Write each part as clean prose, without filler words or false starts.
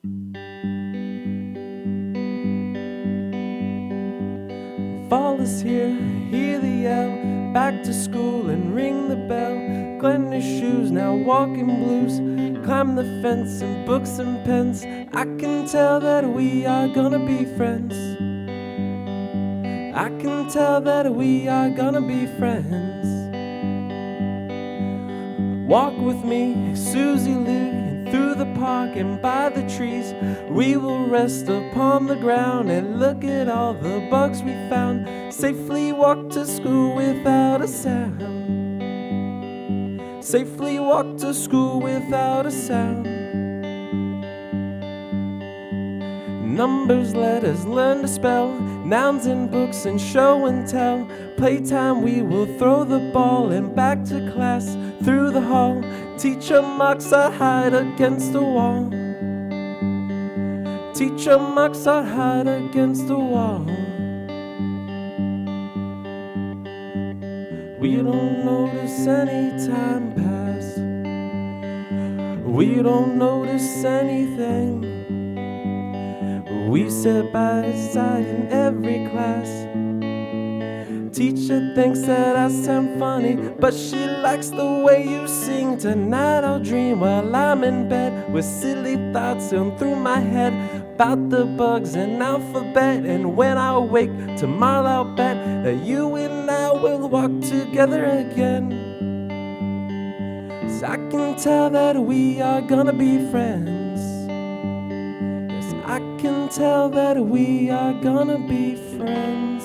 Fall is here, hear the yell, back to school and ring the bell. Glen his shoes, now walking blues, climb the fence and books and pens. I can tell that we are gonna be friends. I can tell that we are gonna be friends. Walk with me, Susie Lou, and through the park and by the trees. We will rest upon the ground and look at all the bugs we found. Safely walk to school without a sound. Safely walk to school without a sound. Numbers, letters, learn to spell, nouns in books and show and tell. Playtime, we will throw the ball and back to class through the hall. Teacher marks our hide against the wall. Teacher marks our hide against the wall. We don't notice any time pass. We don't notice anything. We sit by his side in every class. Teacher thinks that I sound funny, but she likes the way you sing. Tonight I'll dream while I'm in bed, with silly thoughts going through my head about the bugs and alphabet. And when I wake tomorrow, I'll bet that you and I will walk together again. 'Cause I can tell that we are gonna be friends. Yes, I can tell that we are gonna be friends.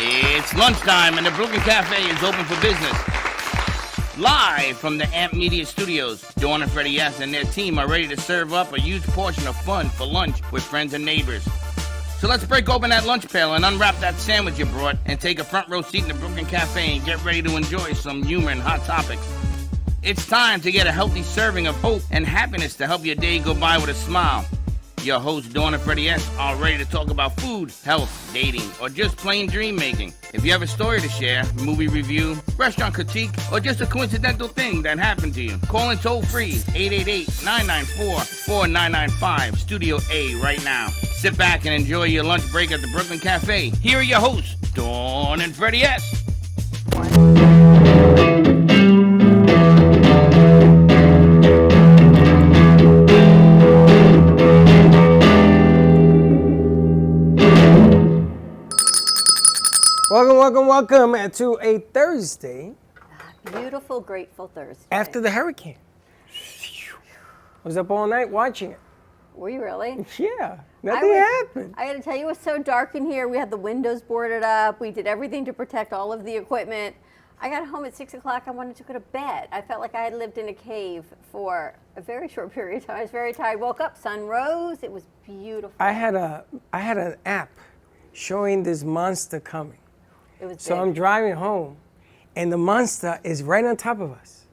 It's lunchtime and the Brooklyn Cafe is open for business. Live from the Amp Media Studios, Dawn and Freddie S. and their team are ready to serve up a huge portion of fun for lunch with friends and neighbors. So let's break open that lunch pail and unwrap that sandwich you brought and take a front row seat in the Brooklyn Cafe and get ready to enjoy some humor and hot topics. It's time to get a healthy serving of hope and happiness to help your day go by with a smile. Your hosts, Dawn and Freddie S., are ready to talk about food, health, dating, or just plain dream making. If you have a story to share, movie review, restaurant critique, or just a coincidental thing that happened to you, call in toll free 888-994-4995, Studio A right now. Sit back and enjoy your lunch break at the Brooklyn Cafe. Here are your hosts, Dawn and Freddie S. Welcome to a Thursday. Beautiful, grateful Thursday. After the hurricane. I was up all night watching it. Were you really? Yeah, nothing happened. I got to tell you, it was so dark in here. We had the windows boarded up. We did everything to protect all of the equipment. I got home at 6 o'clock. I wanted to go to bed. I felt like I had lived in a cave for a very short period of time. I was very tired. Woke up, sun rose. It was beautiful. I had an app showing this monster coming. It was So big. I'm driving home, and the monster is right on top of us.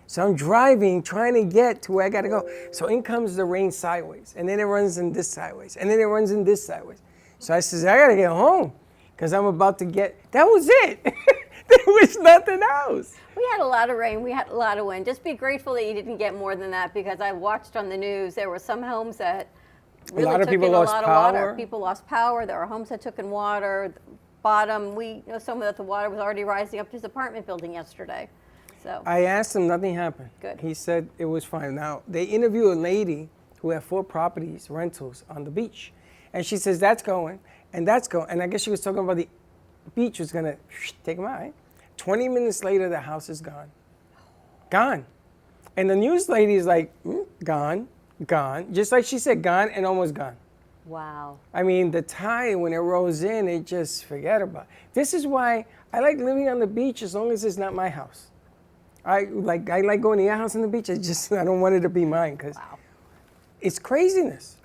So I'm driving, trying to get to where I gotta go. So in comes the rain sideways, and then it runs in this sideways, and then it runs in this sideways. So I says, I gotta get home, because I'm about to that was it. There was nothing else. We had a lot of rain. We had a lot of wind. Just be grateful that you didn't get more than that, because I watched on the news, there were some homes that really A lot of took people in a lost lot power. of water. People lost power. There were homes that took in water. Bottom, we know some of that the water was already rising up to his apartment building yesterday. So I asked him, nothing happened. Good. He said it was fine. Now, they interviewed a lady who had 4 properties, rentals on the beach. And she says, that's going, and that's going. And I guess she was talking about the beach was gonna take them out, right? 20 minutes later, the house is gone. Gone. And the news lady is like, gone, gone. Just like she said, gone and almost gone. wow. I mean, the tide, when it rolls in, it just forget about it. This is why I like living on the beach as long as it's not my house. I like going to your house on the beach. I don't want it to be mine because it's craziness.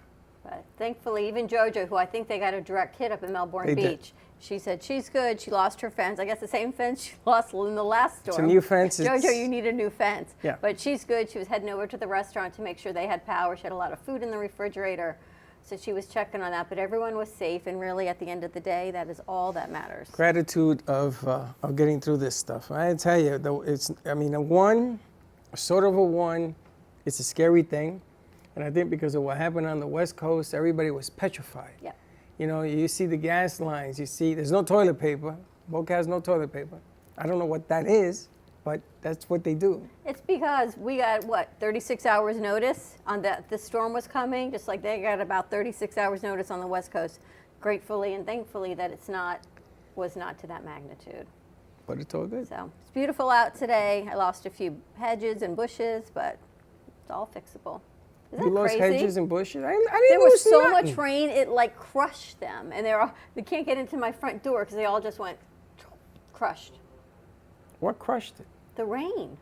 But thankfully, even JoJo, who I think they got a direct hit up in Melbourne They did. Beach, she said she's good. She lost her fence. I guess the same fence she lost in the last storm. It's a new fence. JoJo, you need a new fence. Yeah. But she's good. She was heading over to the restaurant to make sure they had power. She had a lot of food in the refrigerator. So she was checking on that, but everyone was safe, and really, at the end of the day, that is all that matters. Gratitude of getting through this stuff. I tell you, though, sort of a one. It's a scary thing. And I think because of what happened on the West Coast, everybody was petrified. Yep. You know, you see the gas lines, you see there's no toilet paper. Boca has no toilet paper. I don't know what that is, but that's what they do. It's because we got, 36 hours notice on that the storm was coming, just like they got about 36 hours notice on the West Coast. Gratefully and thankfully that was not to that magnitude. But it's all good. So it's beautiful out today. I lost a few hedges and bushes, but it's all fixable. Isn't You that lost crazy? hedges and bushes? I didn't There was lose so nothing. much rain, it like crushed them, and they can't get into my front door because they all just went crushed. What crushed it? The rain.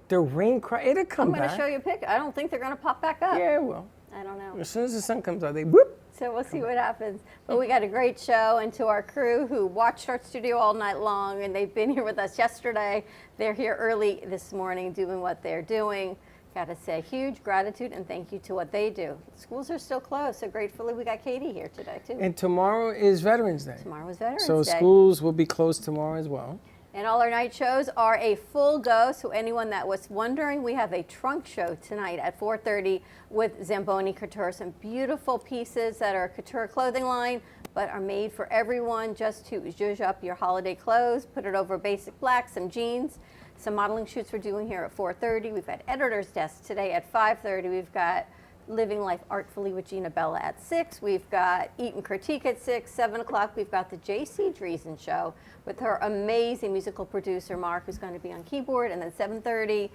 The rain crushed it'll come I'm going back. to show you a picture. I don't think they're going to pop back up. Yeah, well. I don't know. As soon as the sun comes out, they whoop. So we'll see what happens. But we got a great show, and to our crew who watched our studio all night long, and they've been here with us yesterday. They're here early this morning doing what they're doing. Got to say huge gratitude and thank you to what they do. Schools are still closed, so gratefully we got Katie here today too. And tomorrow is Veterans Day. Tomorrow is Veterans So Day. schools will be closed tomorrow as well. And all our night shows are a full go. So anyone that was wondering, we have a trunk show tonight at 4:30 with Zamboni Couture. Some beautiful pieces that are a couture clothing line, but are made for everyone just to zhuzh up your holiday clothes, put it over basic black, some jeans. Some modeling shoots we're doing here at 4:30. We've got Editor's Desk today at 5:30. We've got Living Life Artfully with Gina Bella at 6. We've got Eat and Critique at 6. 7 o'clock, we've got the J.C. Dreesen Show with her amazing musical producer, Mark, who's going to be on keyboard. And then 7:30,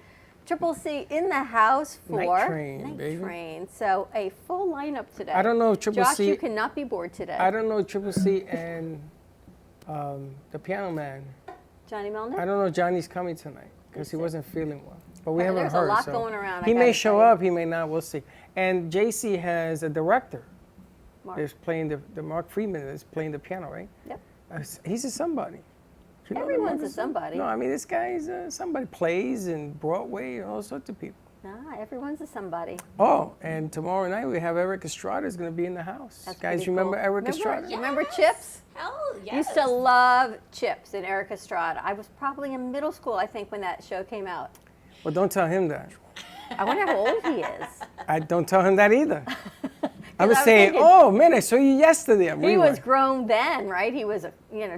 Triple C in the house for Night Train, Night baby. Train. So a full lineup today. I don't know if Triple Josh, C you cannot be bored today. I don't know Triple C and the piano man. Johnny Melnick? I don't know if Johnny's coming tonight because he wasn't feeling well. But we haven't There's heard. a lot so going around, I He may gotta show tell you. up, he may not, we'll see. And JC has a director Mark. that's playing the Mark Friedman is playing the piano, right? Yep. He's a somebody. You know Everyone's Mark a somebody. No, I mean, this guy is somebody. Plays in Broadway and all sorts of people. Nah, everyone's a somebody. Oh, and tomorrow night we have Eric Estrada is going to be in the house. That's Guys, pretty remember cool. Eric Estrada? Remember Chips? Hell yes. Used to love Chips and Eric Estrada. I was probably in middle school, I think, when that show came out. Well, don't tell him that. I wonder how old he is. I don't tell him that either. I was was saying, thinking- oh man, I saw you yesterday. He was grown then, right? He was,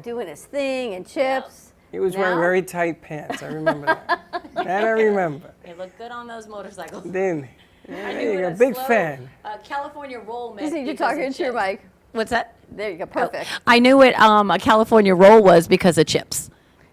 doing his thing and Chips. He was wearing Now? very tight pants. I remember that. That I remember. They look good on those motorcycles. Didn't he? I There knew you what go. a Big slow, fan. California roll meant. Just need to because talk of into your chips. mic. What's that? There you go. Perfect. I knew what a California roll was because of chips.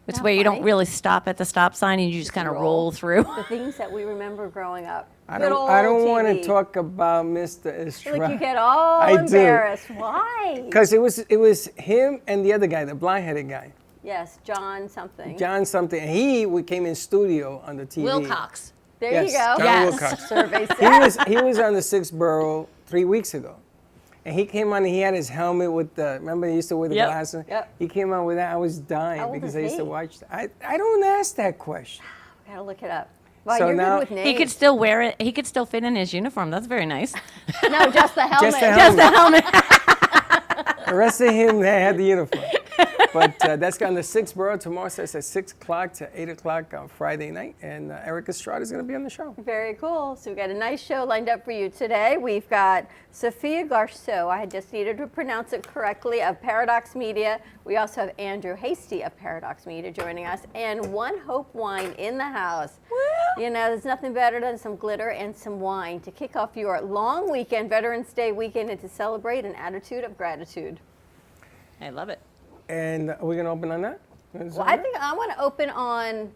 It's Not where you don't funny. really stop at the stop sign and you just kind of roll through. The things that we remember growing up. I Good don't old want TV. to talk about Mr. Estrada. Like you get all I do. embarrassed. Why? Because it was him and the other guy, the blind-headed guy, Yes, John something. John something. And we came in studio on the TV. Wilcox. There Yes, you go. John Yes. Wilcox. Survey said. He was on the Sixth Borough 3 weeks ago. And he came on and he had his helmet with the, remember he used to wear the Yep. glasses? Yep. He came on with that. I was How dying old because is I used to he? watch that. I don't ask that question. Gotta look it up. Wow, So you're now- good with names. He could still wear it. He could still fit in his uniform. That's very nice. No, just the helmet. Just the Just the helmet. helmet. The rest of him, they had the uniform. But that's on the Sixth Borough tomorrow. So it's at 6 o'clock to 8 o'clock on Friday night. And Eric Estrada is going to be on the show. Very cool. So we've got a nice show lined up for you today. We've got Sophia Garceau, I had just needed to pronounce it correctly, of Paradox Media. We also have Andrew Hasty of Paradox Media joining us, and One Hope Wine in the house. You know, there's nothing better than some glitter and some wine to kick off your long weekend, Veterans Day weekend, and to celebrate an attitude of gratitude. I love it. And are we going to open on that? Well, I think I want to open on,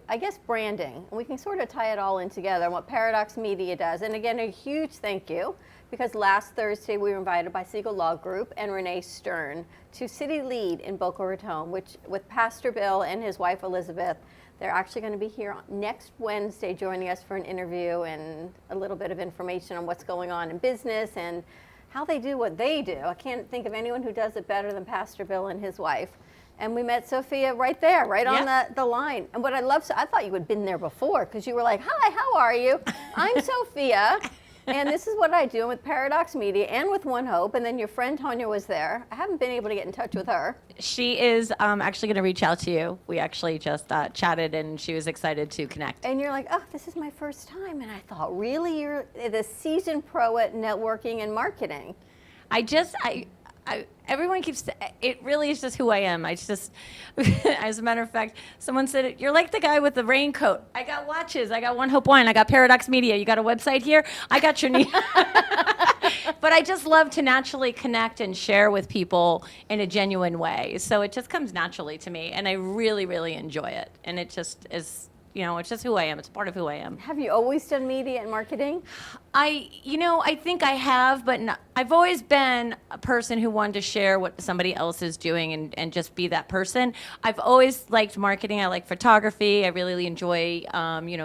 I guess, branding. And we can sort of tie it all in together, what Paradox Media does. And again, a huge thank you, because last Thursday we were invited by Siegel Law Group and Renee Stern to City Lead in Boca Raton, which with Pastor Bill and his wife Elizabeth. They're actually going to be here next Wednesday joining us for an interview and a little bit of information on what's going on in business and how they do what they do. I can't think of anyone who does it better than Pastor Bill and his wife. And we met Sophia right there, right on the line. And what I love, I thought you had been there before because you were like, hi, how are you? I'm Sophia. And this is what I do with Paradox Media and with One Hope. And then your friend Tonya was there. I haven't been able to get in touch with her. She is actually going to reach out to you. We actually just chatted, and she was excited to connect. And you're like, oh, this is my first time. And I thought, really? You're the seasoned pro at networking and marketing. Everyone keeps, it really is just who I am. I just, as a matter of fact, someone said, you're like the guy with the raincoat. I got watches, I got One Hope Wine, I got Paradox Media. You got a website here? I got your need. But I just love to naturally connect and share with people in a genuine way. So it just comes naturally to me, and I really, really enjoy it. And it just is, it's just who I am. It's part of who I am. Have you always done media and marketing? I think I have, but I've always been a person who wanted to share what somebody else is doing and just be that person. I've always liked marketing. I like photography. I really enjoy,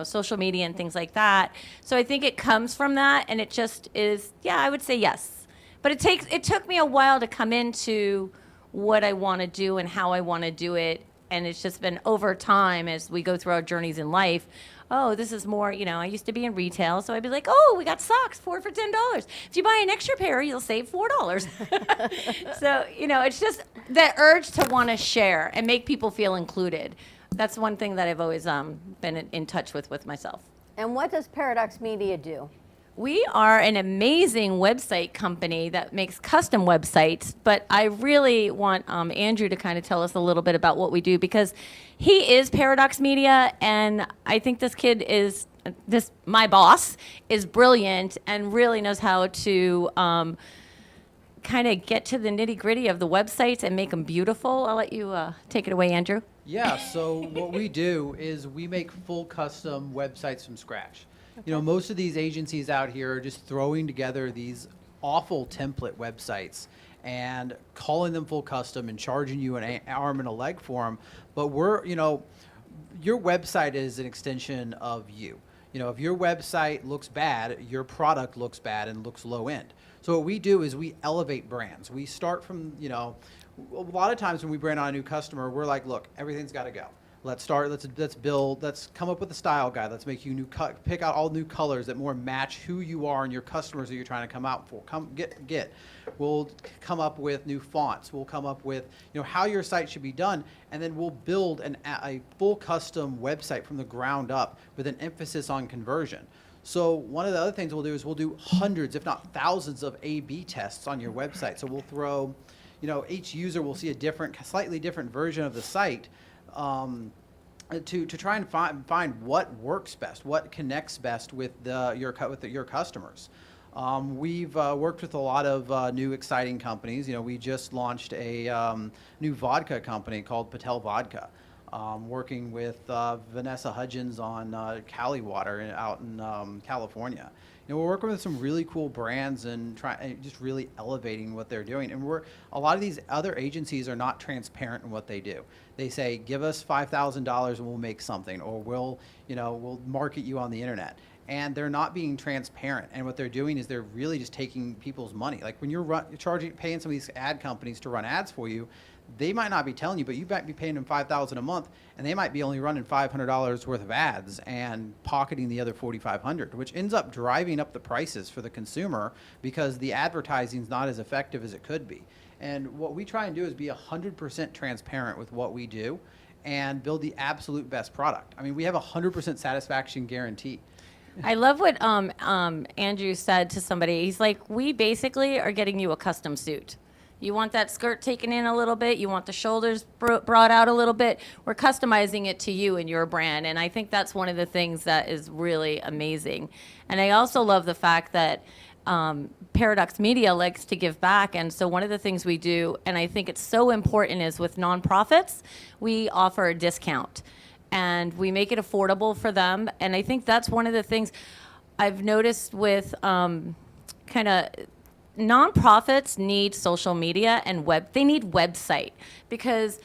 social media and things like that. So I think it comes from that, and it just is, I would say yes. But it took me a while to come into what I want to do and how I want to do it. And it's just been over time as we go through our journeys in life. Oh, this is more, I used to be in retail, so I'd be like, oh, we got socks, 4 for $10. If you buy an extra pair, you'll save $4. So, it's just the urge to want to share and make people feel included. That's one thing that I've always been in touch with myself. And what does Paradox Media do? We are an amazing website company that makes custom websites, but I really want Andrew to kind of tell us a little bit about what we do, because he is Paradox Media, and I think my boss is brilliant and really knows how to kind of get to the nitty-gritty of the websites and make them beautiful. I'll let you take it away, Andrew. Yeah, so what we do is we make full custom websites from scratch. Most of these agencies out here are just throwing together these awful template websites and calling them full custom and charging you an arm and a leg for them. But your website is an extension of you. If your website looks bad, your product looks bad and looks low end. So what we do is we elevate brands. We start from, a lot of times when we bring on a new customer, we're like, look, everything's got to go. Let's build, let's come up with a style guide. Let's make you pick out all new colors that more match who you are and your customers that you're trying to come out for. Get. We'll come up with new fonts. We'll come up with, how your site should be done. And then we'll build a full custom website from the ground up with an emphasis on conversion. So one of the other things we'll do is we'll do hundreds, if not thousands of A/B tests on your website. So we'll throw, each user will see a slightly different version of the site. To try and find what works best, what connects best with your customers. We've worked with a lot of new exciting companies. We just launched a new vodka company called Patel Vodka, working with Vanessa Hudgens on Cali Water out in California. We're working with some really cool brands and just really elevating what they're doing. And a lot of these other agencies are not transparent in what they do. They say, give us $5,000 and we'll make something, or we'll market you on the internet. And they're not being transparent. And what they're doing is they're really just taking people's money. Like when you're paying some of these ad companies to run ads for you, they might not be telling you, but you might be paying them $5,000 a month, and they might be only running $500 worth of ads and pocketing the other $4,500, which ends up driving up the prices for the consumer because the advertising is not as effective as it could be. And what we try and do is be 100% transparent with what we do and build the absolute best product. I mean, we have 100% satisfaction guarantee. I love what Andrew said to somebody. He's like, we basically are getting you a custom suit. You want that skirt taken in a little bit. You want the shoulders brought out a little bit. We're customizing it to you and your brand. And I think that's one of the things that is really amazing. And I also love the fact that Paradox Media likes to give back. And so one of the things we do, and I think it's so important, is with nonprofits, we offer a discount. And we make it affordable for them. And I think that's one of the things I've noticed with nonprofits need social media and they need website, because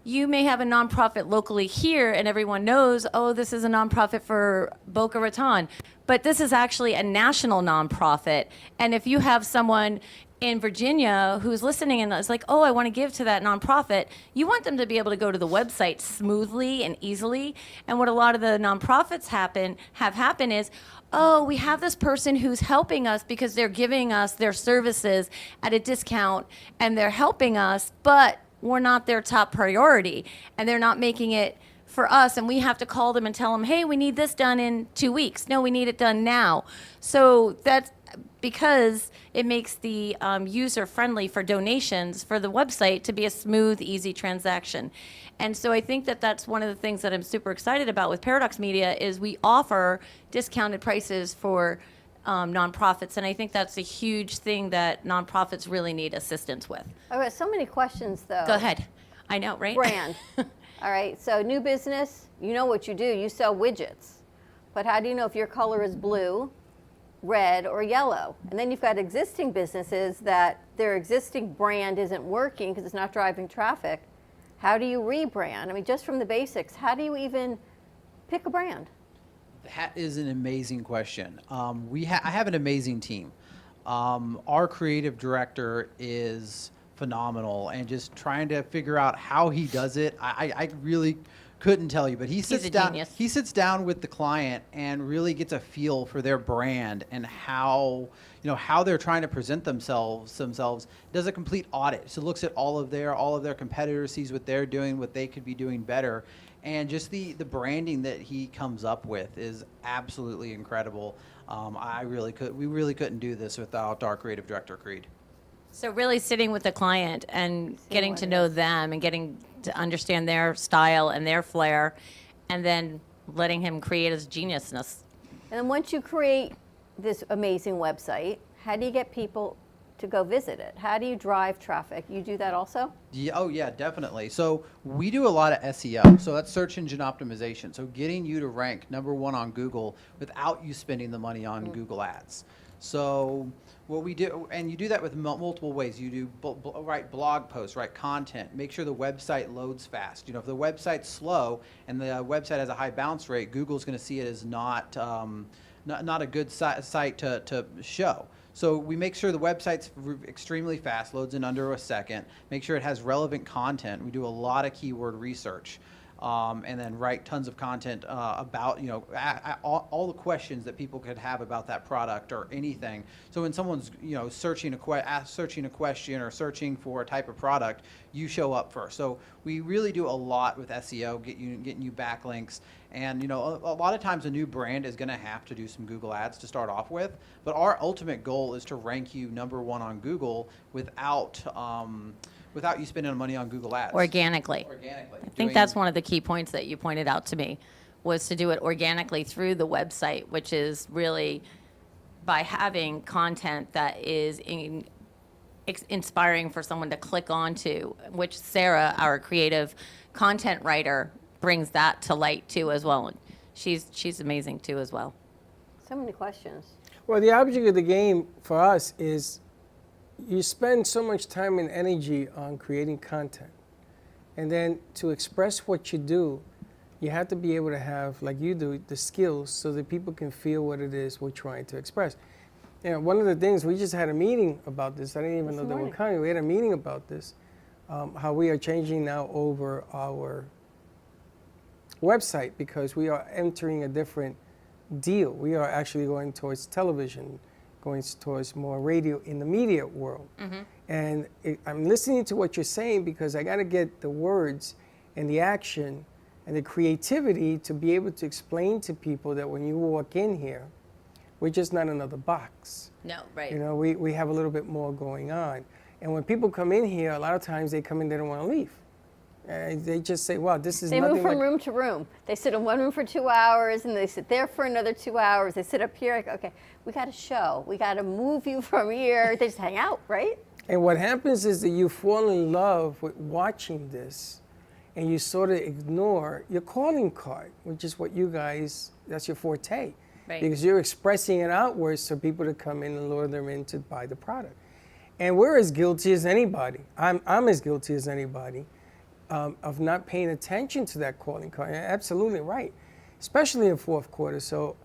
you may have a nonprofit locally here and everyone knows, oh, this is a nonprofit for Boca Raton. But this is actually a national nonprofit. And if you have someone in Virginia who's listening and is like, oh, I want to give to that nonprofit, you want them to be able to go to the website smoothly and easily. And what a lot of the nonprofits have happen is, oh, we have this person who's helping us because they're giving us their services at a discount and they're helping us, but we're not their top priority and they're not making it for us, and we have to call them and tell them, hey, we need this done in 2 weeks. No, we need it done now. So that's because it makes the user friendly for donations for the website to be a smooth, easy transaction. And so I think that that's one of the things that I'm super excited about with Paradox Media is we offer discounted prices for nonprofits, and I think that's a huge thing that nonprofits really need assistance with. I've got so many questions, though. Go ahead. I know, right? Brand. All right, so new business, you know what you do. You sell widgets. But how do you know if your color is blue, red, or yellow? And then you've got existing businesses that their existing brand isn't working because it's not driving traffic. How do you rebrand? I mean, just from the basics, how do you even pick a brand? That is an amazing question. I have an amazing team. Our creative director is phenomenal, and just trying to figure out how he does it, I really couldn't tell you. But he sits down. Genius. He sits down with the client and really gets a feel for their brand and how they're trying to present themselves. Does a complete audit. So looks at all of their competitors, sees what they're doing, what they could be doing better. And just the branding that he comes up with is absolutely incredible. We really couldn't do this without our creative director, Creed. So really sitting with the client and getting to know them and getting to understand their style and their flair, and then letting him create his geniusness. And then once you create this amazing website, how do you get people to go visit it? How do you drive traffic? You do that also? Yeah, oh yeah, definitely. So we do a lot of SEO. So that's search engine optimization. So getting you to rank #1 on Google without you spending the money on Google Ads. So what we do, and you do that with multiple ways. You do write blog posts, write content, make sure the website loads fast. If the website's slow and the website has a high bounce rate, Google's going to see it as not a good site to show. So we make sure the website's extremely fast, loads in under a second, make sure it has relevant content. We do a lot of keyword research. And then write tons of content about, all the questions that people could have about that product or anything. So when someone's, searching a question or searching for a type of product, you show up first. So we really do a lot with SEO, getting you backlinks. And, a lot of times a new brand is going to have to do some Google Ads to start off with. But our ultimate goal is to rank you #1 on Google without you spending money on Google Ads. Organically. I think that's one of the key points that you pointed out to me, was to do it organically through the website, which is really by having content that is inspiring for someone to click onto, which Sarah, our creative content writer, brings that to light too as well. And she's amazing too as well. So many questions. Well, the object of the game for us is you spend so much time and energy on creating content. And then to express what you do, you have to be able to have, like you do, the skills so that people can feel what it is we're trying to express. One of the things, we just had a meeting about this. I didn't even know they were coming. We had a meeting about this, how we are changing now over our website because we are entering a different deal. We are actually going towards television, going towards more radio in the media world. And I'm listening to what you're saying because I got to get the words and the action and the creativity to be able to explain to people that when you walk in here, we're just not another box. No, right. We have a little bit more going on. And when people come in here, a lot of times they come in, they don't want to leave. They just say, wow, this is They nothing move from like... room to room. They sit in one room for 2 hours, and they sit there for another 2 hours. They sit up here, like, okay, we got a show. We got to move you from here. They just hang out, right? And what happens is that you fall in love with watching this, and you sort of ignore your calling card, which is what you guys, that's your forte. Right. Because you're expressing it outwards so people to come in and lure them in to buy the product. And we're as guilty as anybody. I'm as guilty as anybody. of not paying attention to that calling card. You're absolutely right, especially in fourth quarter. So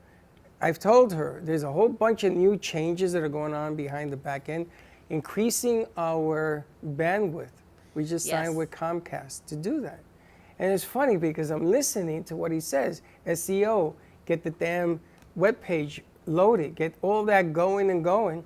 I've told her there's a whole bunch of new changes that are going on behind the back end, increasing our bandwidth. We just signed with Comcast to do that. And it's funny because I'm listening to what he says. SEO, get the damn webpage loaded, get all that going and going.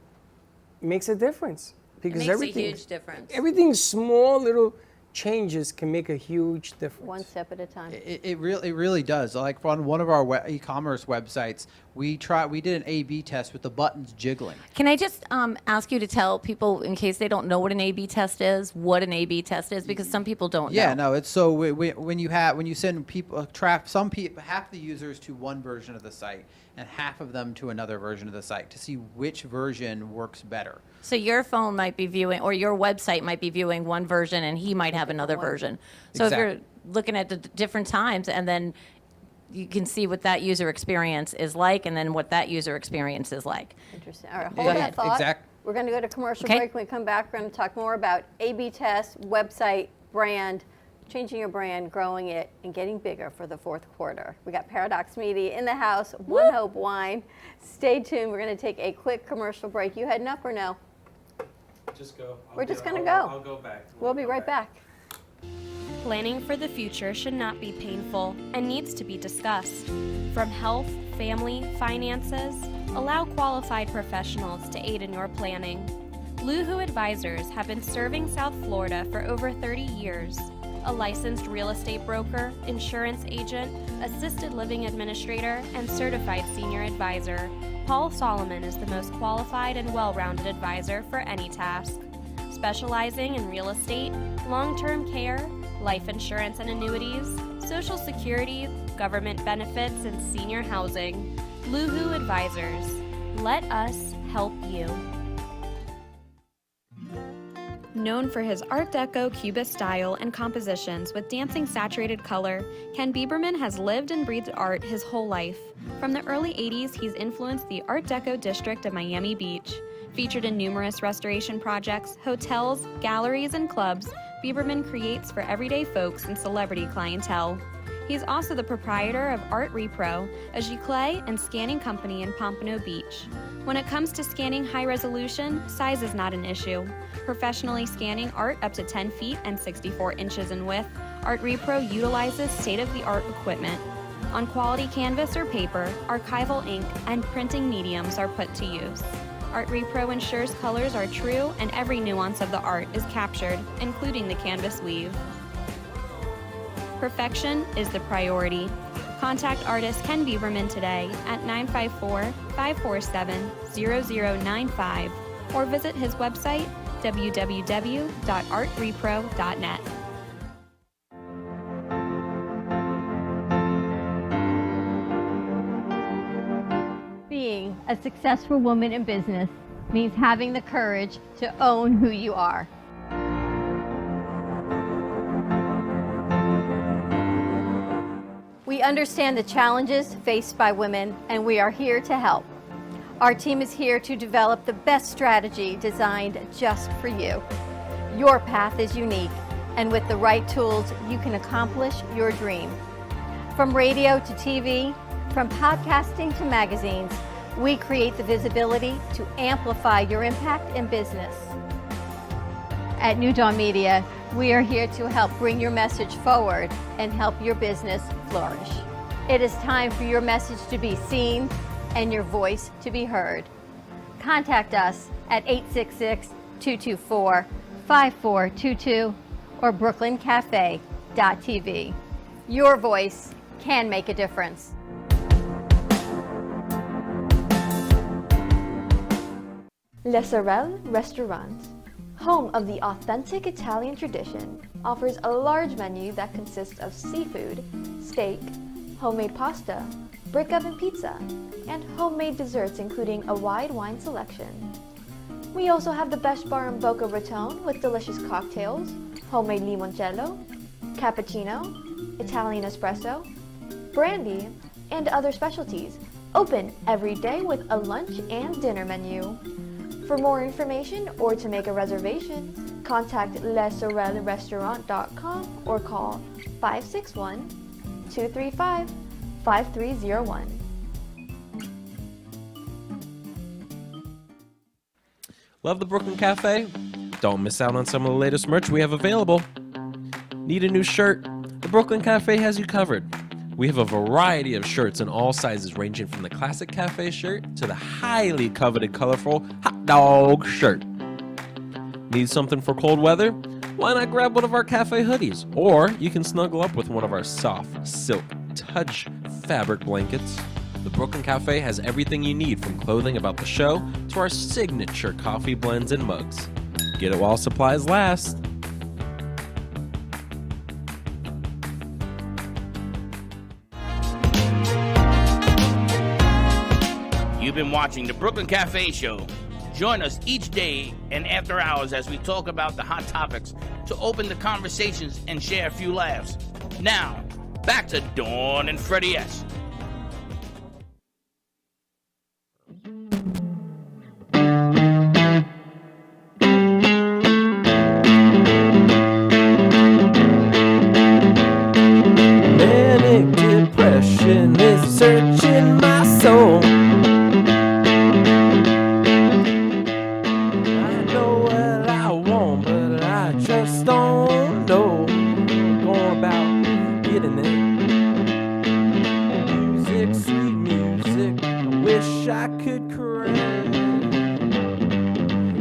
Makes a difference. Because It makes a huge difference. Everything small little changes can make a huge difference. One step at a time. It really does. Like on one of our e-commerce websites, we did an A/B test with the buttons jiggling. Can I just ask you to tell people, in case they don't know what an A/B test is, what an A/B test is, because some people don't know. Yeah, no, it's so when you send people half the users to one version of the site and half of them to another version of the site to see which version works better. So your phone might be viewing, or your website might be viewing one version, and he might have another version. So if you're looking at the different times, and then you can see what that user experience is like, and then what that user experience is like. Interesting. All right, hold that thought. We're going to go to commercial break. When we come back, we're going to talk more about A/B tests, website, brand, changing your brand, growing it, and getting bigger for the fourth quarter. We got Paradox Media in the house, One Hope Wine. Stay tuned. We're going to take a quick commercial break. You heading up or no? Just go. We're just going to go. I'll go back. We'll be right back. Planning for the future should not be painful and needs to be discussed. From health, family, finances, allow qualified professionals to aid in your planning. Luhu Advisors have been serving South Florida for over 30 years. A licensed real estate broker, insurance agent, assisted living administrator, and certified senior advisor, Paul Solomon is the most qualified and well-rounded advisor for any task. Specializing in real estate, long-term care, life insurance and annuities, Social Security, government benefits, and senior housing. Luhu Advisors. Let us help you. Known for his Art Deco Cubist style and compositions with dancing saturated color, Ken Bieberman has lived and breathed art his whole life. From the early 80s, he's influenced the Art Deco district of Miami Beach. Featured in numerous restoration projects, hotels, galleries, and clubs, Bieberman creates for everyday folks and celebrity clientele. He's also the proprietor of Art Repro, a giclée and scanning company in Pompano Beach. When it comes to scanning high resolution, size is not an issue. Professionally scanning art up to 10 feet and 64 inches in width, Art Repro utilizes state-of-the-art equipment. On quality canvas or paper, archival ink and printing mediums are put to use. Art Repro ensures colors are true and every nuance of the art is captured, including the canvas weave. Perfection is the priority. Contact artist Ken Bieberman today at 954-547-0095 or visit his website www.artrepro.net. Being a successful woman in business means having the courage to own who you are. We understand the challenges faced by women, and we are here to help. Our team is here to develop the best strategy designed just for you. Your path is unique, and with the right tools, you can accomplish your dream. From radio to TV, from podcasting to magazines, we create the visibility to amplify your impact in business. At New Dawn Media, we are here to help bring your message forward and help your business flourish. It is time for your message to be seen and your voice to be heard. Contact us at 866-224-5422 or brooklyncafe.tv. Your voice can make a difference. Le Sorel Restaurant, home of the authentic Italian tradition, offers a large menu that consists of seafood, steak, homemade pasta, brick oven pizza, and homemade desserts including a wide wine selection. We also have the best bar in Boca Raton with delicious cocktails, homemade limoncello, cappuccino, Italian espresso, brandy, and other specialties, open every day with a lunch and dinner menu. For more information or to make a reservation, Contact lesorelrestaurant.com or call 561-235-5301. Love the Brooklyn Cafe? Don't miss out on some of the latest merch we have available. Need a new shirt? The Brooklyn Cafe has you covered. We have a variety of shirts in all sizes, ranging from the classic cafe shirt to the highly coveted colorful hot dog shirt. Need something for cold weather? Why not grab one of our cafe hoodies? Or you can snuggle up with one of our soft silk touch fabric blankets. The Brooklyn Cafe has everything you need, from clothing about the show to our signature coffee blends and mugs. Get it while supplies last. You've been watching the Brooklyn Cafe Show. Join us each day and after hours as we talk about the hot topics to open the conversations and share a few laughs. Now, back to Dawn and Freddie S. Manic depression is searching my soul. I know what I want, but I just don't know. Going about getting it. Music, sweet music, I wish I could correct.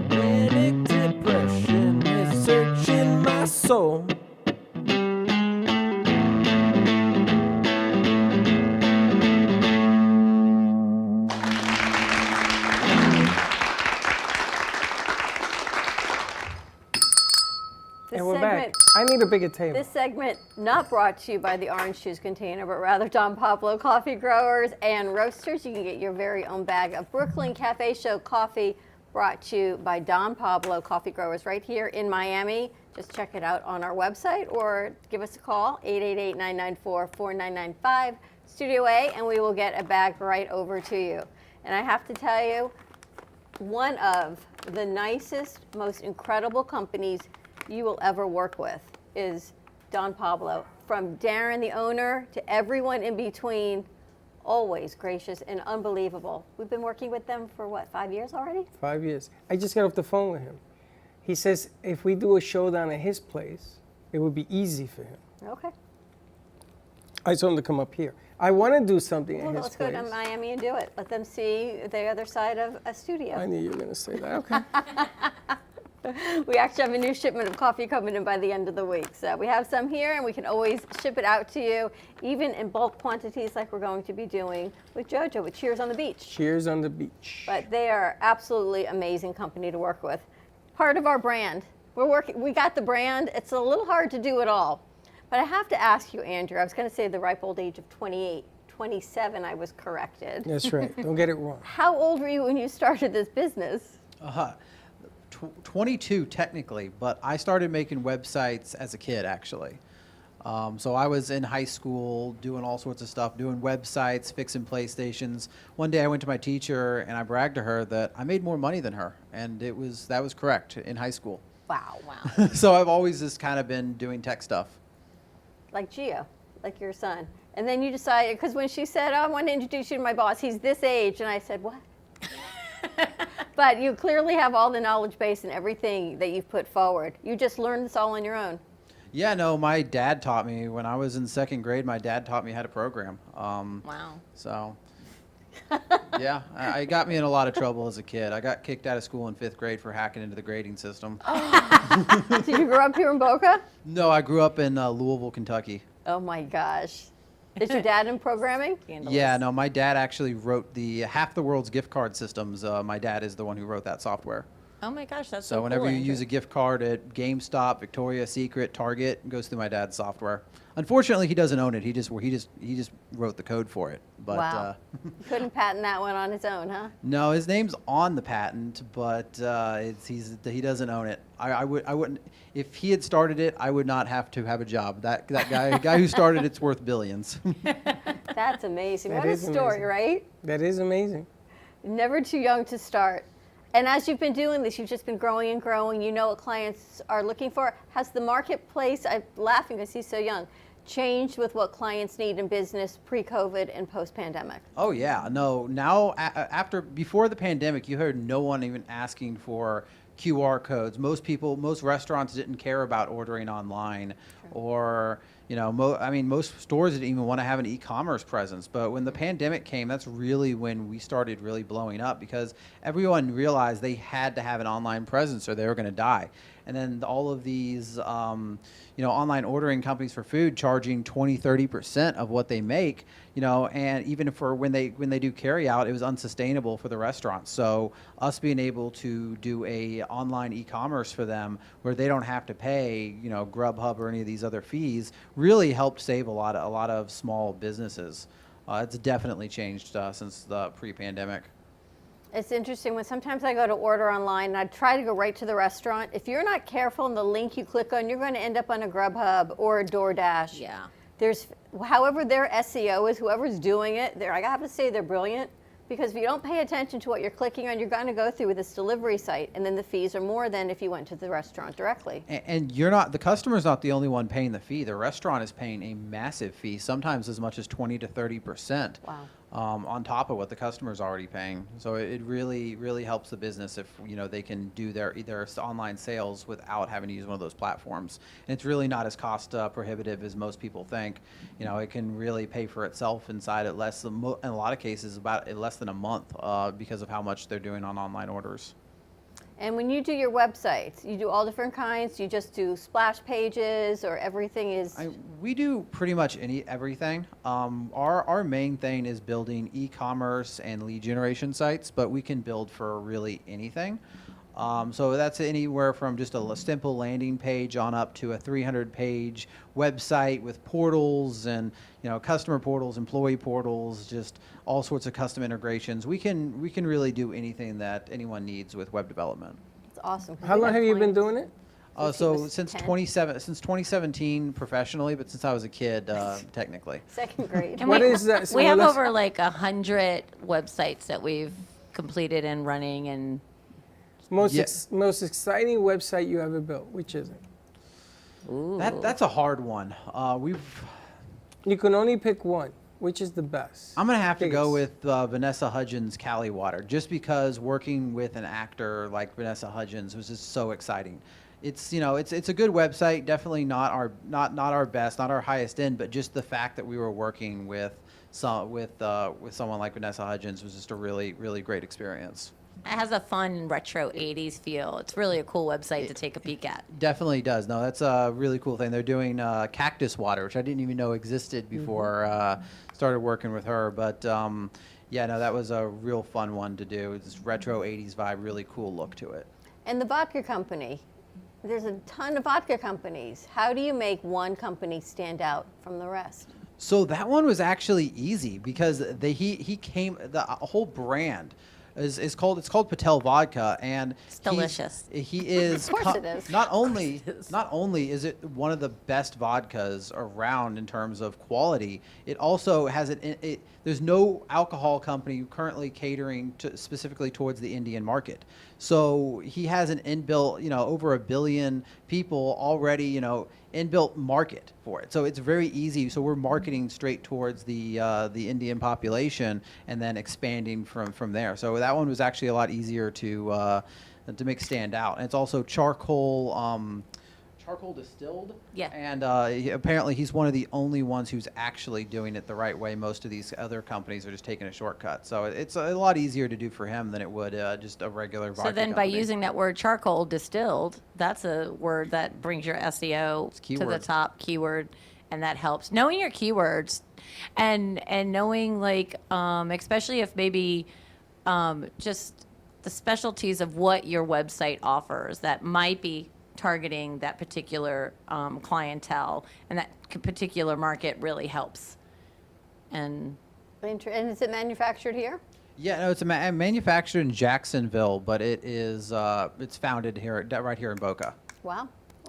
Manic depression is searching my soul. And we're back. I need a bigger table. This segment not brought to you by the Orange Juice Container, but rather Don Pablo Coffee Growers and Roasters. You can get your very own bag of Brooklyn Cafe Show coffee, brought to you by Don Pablo Coffee Growers right here in Miami. Just check it out on our website or give us a call, 888-994-4995, Studio A, and we will get a bag right over to you. And I have to tell you, one of the nicest, most incredible companies you will ever work with is Don Pablo. From Darren, the owner, to everyone in between, always gracious and unbelievable. We've been working with them for what, 5 years already? 5 years. I just got off the phone with him. He says if we do a show down at his place, it would be easy for him. Okay. I told him to come up here. I want to do something Well, at his let's place. go to Miami and do it. Let them see the other side of a studio. I knew you were going to say that. Okay. We actually have a new shipment of coffee coming in by the end of the week. So we have some here, and we can always ship it out to you, even in bulk quantities like we're going to be doing with JoJo, with Cheers on the Beach. Cheers on the beach. But they are absolutely amazing company to work with. Part of our brand. We got the brand. It's a little hard to do it all. But I have to ask you, Andrew, I was going to say the ripe old age of 28. 27, I was corrected. That's right. Don't get it wrong. How old were you when you started this business? 22 technically, but I started making websites as a kid, actually. So I was in high school doing all sorts of stuff, doing websites, fixing PlayStations. One day I went to my teacher and I bragged to her that I made more money than her, and that was wow in high school. Wow. So I've always just kind of been doing tech stuff. Like Gio, like your son. And then you decided, because when she said, oh, I want to introduce you to my boss, he's this age, and I said, what? But you clearly have all the knowledge base and everything that you've put forward. You just learned this all on your own. Yeah, no, my dad taught me. When I was in second grade, my dad taught me how to program. Wow. So, yeah, it got me in a lot of trouble as a kid. I got kicked out of school in 5th grade for hacking into the grading system. Did you grow up here in Boca? No, I grew up in Louisville, Kentucky. Oh my gosh. Is your dad in programming? Yeah, no, my dad actually wrote half the world's gift card systems. My dad is the one who wrote that software. Oh my gosh, that's so So whenever cool, you Andrew. use a gift card at GameStop, Victoria's Secret, Target, it goes through my dad's software. Unfortunately, he doesn't own it. He just wrote the code for it. But Wow. You couldn't patent that one on his own, huh? no, his name's on the patent, but he doesn't own it. I wouldn't, if he had started it, I would not have to have a job. That guy who started it's worth billions. That's amazing. That What a is story, amazing. right? That is amazing. Never too young to start. And as you've been doing this, you've just been growing and growing. You know what clients are looking for. Has the marketplace, I'm laughing because he's so young, changed with what clients need in business pre-COVID and post-pandemic? Oh yeah, no. Now, before the pandemic, you heard no one even asking for QR codes. Most restaurants didn't care about ordering online, or most stores didn't even want to have an e-commerce presence. But when the pandemic came, that's really when we started really blowing up, because everyone realized they had to have an online presence or they were going to die. And then all of these, online ordering companies for food charging 20-30% of what they make, and even for when they do carry out, it was unsustainable for the restaurants. So us being able to do a online e-commerce for them where they don't have to pay, Grubhub or any of these other fees, really helped save a lot of small businesses. It's definitely changed since the pre-pandemic. It's interesting when sometimes I go to order online and I try to go right to the restaurant. If you're not careful in the link you click on, you're going to end up on a Grubhub or a DoorDash. Yeah. However their SEO is, whoever's doing it, I have to say they're brilliant, because if you don't pay attention to what you're clicking on, you're going to go through this delivery site, and then the fees are more than if you went to the restaurant directly. And the customer's not the only one paying the fee. The restaurant is paying a massive fee, sometimes as much as 20-30%. Wow. On top of what the customer's already paying. So it really, really helps the business if they can do their online sales without having to use one of those platforms. And it's really not as cost prohibitive as most people think. It can really pay for itself inside in a lot of cases about less than a month because of how much they're doing on online orders. And when you do your websites, you do all different kinds? You just do splash pages, or everything is? We do pretty much everything. Our main thing is building e-commerce and lead generation sites, but we can build for really anything. So that's anywhere from just a simple landing page on up to a 300-page website with portals and customer portals, employee portals, just all sorts of custom integrations. We can really do anything that anyone needs with web development. It's awesome. How long have you been doing it? Since 2017 professionally, but since I was a kid, technically. Second grade. What is that? We have over 100 websites that we've completed and running, and most exciting website you ever built, which is it? That's a hard one. You can only pick one. Which is the best? I'm gonna have to go with Vanessa Hudgens' Cali Water, just because working with an actor like Vanessa Hudgens was just so exciting. It's it's a good website, definitely not our best, not our highest end, but just the fact that we were working with someone like Vanessa Hudgens was just a really, really great experience. it has a fun retro 80s feel. It's really a cool website to take a peek at. Definitely does. No, that's a really cool thing. They're doing cactus water, which I didn't even know existed before started working with her. But yeah, no, that was a real fun one to do. It's this retro 80s vibe, really cool look to it. And the vodka company. There's a ton of vodka companies. How do you make one company stand out from the rest? So that one was actually easy because the whole brand is called Patel Vodka, and it's delicious. He is of course it is. Not only is it one of the best vodkas around in terms of quality, it also has there's no alcohol company currently catering specifically towards the Indian market. So he has an inbuilt, over 1 billion people already, inbuilt market for it. So it's very easy. So we're marketing straight towards the Indian population and then expanding from there. So that one was actually a lot easier to make stand out. And it's also charcoal distilled. Yeah. And apparently he's one of the only ones who's actually doing it the right way. Most of these other companies are just taking a shortcut. So it's a lot easier to do for him than it would just a regular vodka So then by company. using that word charcoal distilled, that's a word that brings your SEO to the keyword. top keyword, and that helps. Knowing your keywords and knowing especially if maybe just the specialties of what your website offers that might be targeting that particular clientele and that particular market really helps. And is it manufactured here? Yeah, no, it's manufactured in Jacksonville, but it is it's founded here, right here in Boca. Wow.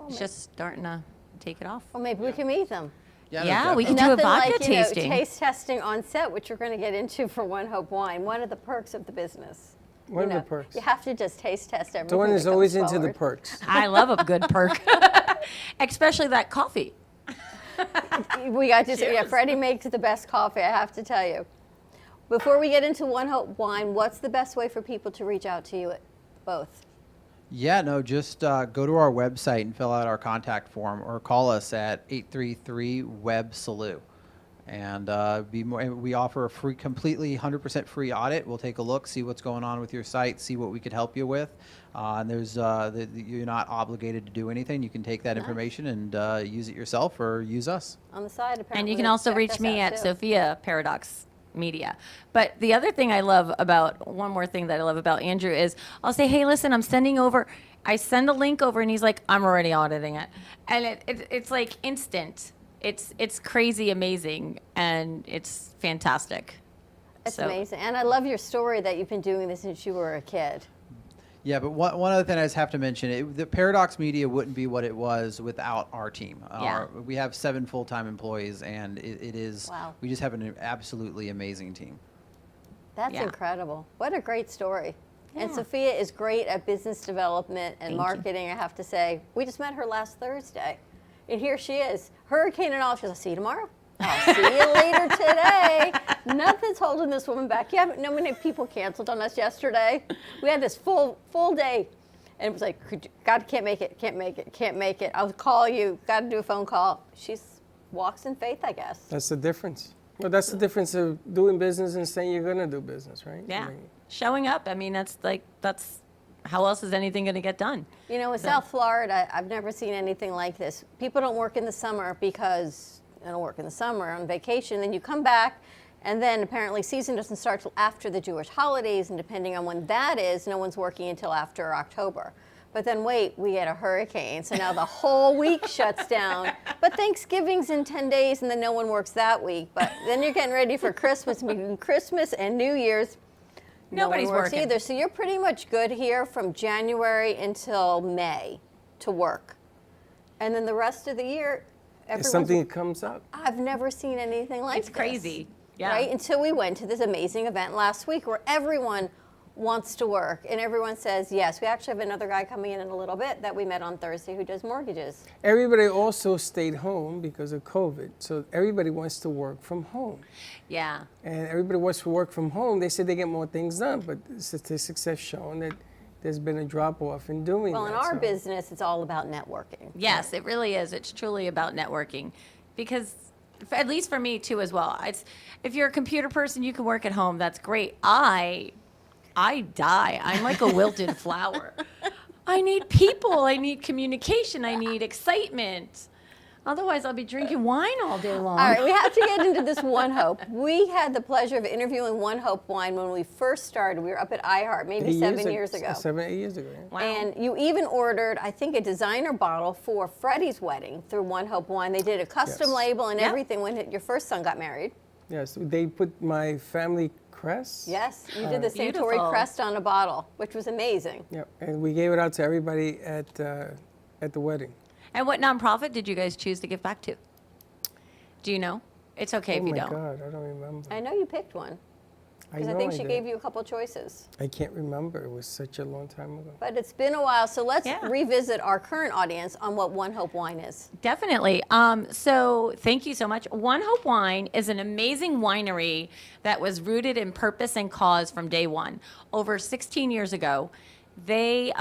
it's just starting to take it off. Well, maybe we can meet them. Yeah, we can Nothing do a vodka like, tasting. Taste testing on set, which we're going to get into for One Hope Wine. One of the perks of the business. One of the perks. You have to just taste test everything. Dawn is that always comes into the forward. perks. I love a good perk, especially that coffee. We got to say, yeah, Freddie makes the best coffee, I have to tell you. Before we get into One Hope Wine, what's the best way for people to reach out to you both? Yeah, no, just go to our website and fill out our contact form or call us at 833-WEB-SALU. And we offer a free, completely 100% free audit. We'll take a look, see what's going on with your site, see what we could help you with. And you're not obligated to do anything. You can take that information and use it yourself or use us. On the side, apparently. And you can they also check reach us me out, at too. Sophia Paradox Media. But the other thing I love about, one more thing that I love about Andrew is I'll say, hey, listen, I'm sending over, I send a link over and he's like, I'm already auditing it. And it's like instant. It's crazy amazing and it's fantastic. It's So- amazing. And I love your story that you've been doing this since you were a kid. Yeah, but one other thing I just have to mention, the Paradox Media wouldn't be what it was without our team. Yeah. We have 7 full-time employees, and it is, Wow. we just have an absolutely amazing team. That's Yeah. incredible. What a great story. And Yeah. Sophia is great at business development and Thank you. marketing, I have to say. We just met her last Thursday. And here she is, hurricane and all. She's like, see you tomorrow. I'll see you later today. Nothing's holding this woman back. You haven't, no many people canceled on us yesterday. We had this full day. And it was like, God, can't make it. I'll call you, got to do a phone call. She walks in faith, I guess. That's the difference. Well, that's the difference of doing business and saying you're going to do business, right? Yeah. I mean, Showing up. I mean, that's how else is anything going to get done? You know, in South Florida, I've never seen anything like this. People don't work in the summer because they don't work in the summer on vacation. Then you come back, and then apparently season doesn't start till after the Jewish holidays, and depending on when that is, no one's working until after October. But then wait, we get a hurricane, so now the whole week shuts down. But Thanksgiving's in 10 days, and then no one works that week. But then you're getting ready for Christmas, between Christmas and New Year's. Nobody's no one works working. either. So you're pretty much good here from January until May to work. And then the rest of the year, It's everyone's... something that comes up. I've never seen anything like It's this. crazy. Yeah. Right? Until we went to this amazing event last week where everyone wants to work and everyone says yes. We actually have another guy coming in a little bit that we met on Thursday who does mortgages. Everybody also stayed home because of COVID. So everybody wants to work from home. Yeah. And everybody wants to work from home. They say they get more things done, but statistics have shown that there's been a drop-off in doing Well, that. in our so- business, it's all about networking. Yes, it really is. It's truly about networking because at least for me too as well. If you're a computer person, you can work at home. That's great. I die. I'm like a wilted flower. I need people. I need communication. I need excitement. Otherwise, I'll be drinking wine all day long. All right, we have to get into this One Hope. We had the pleasure of interviewing One Hope Wine when we first started. We were up at iHeart maybe 7 years ago. 7, 8 years ago. Yeah. Wow. And you even ordered, I think, a designer bottle for Freddie's wedding through One Hope Wine. They did a custom Yes. label and Yeah. everything when your first son got married. Yes, they put my family crest. Yes, you did the Santori Beautiful. crest on a bottle, which was amazing. Yeah, and we gave it out to everybody at the wedding. And what nonprofit did you guys choose to give back to? Do you know? It's okay Oh if you my don't. God, I don't remember. I know you picked one because I know think she did. gave you a couple choices. I can't remember. It was such a long time ago. But it's been a while, so let's Yeah. revisit our current audience on what One Hope Wine is. Definitely. So thank you so much. One Hope Wine is an amazing winery that was rooted in purpose and cause from day one. Over 16 years ago, they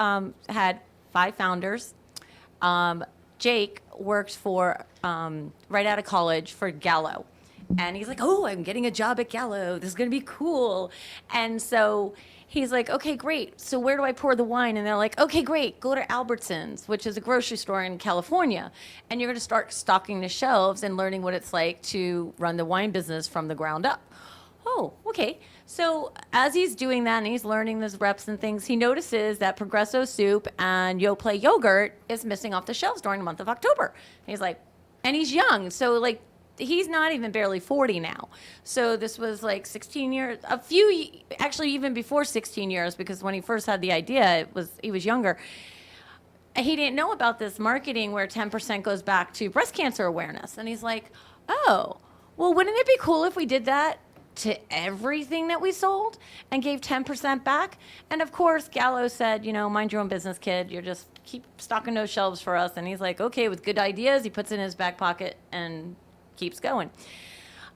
had 5 founders. Jake worked for, right out of college for Gallo. And he's like, oh, I'm getting a job at Gallo. This is going to be cool. And so he's like, okay, great. So where do I pour the wine? And they're like, okay, great. Go to Albertsons, which is a grocery store in California. And you're going to start stocking the shelves and learning what it's like to run the wine business from the ground up. Oh, okay. So as he's doing that and he's learning those reps and things, he notices that Progresso soup and Yoplait yogurt is missing off the shelves during the month of October. And he's like, and he's young. So like, he's not even barely 40 now. So this was like 16 years, actually even before 16 years, because when he first had the idea, he was younger. He didn't know about this marketing where 10% goes back to breast cancer awareness. And he's like, oh, well, wouldn't it be cool if we did that to everything that we sold and gave 10% back. And of course, Gallo said, you know, mind your own business, kid. You're just keep stocking those shelves for us. And he's like, okay, with good ideas, he puts it in his back pocket and keeps going.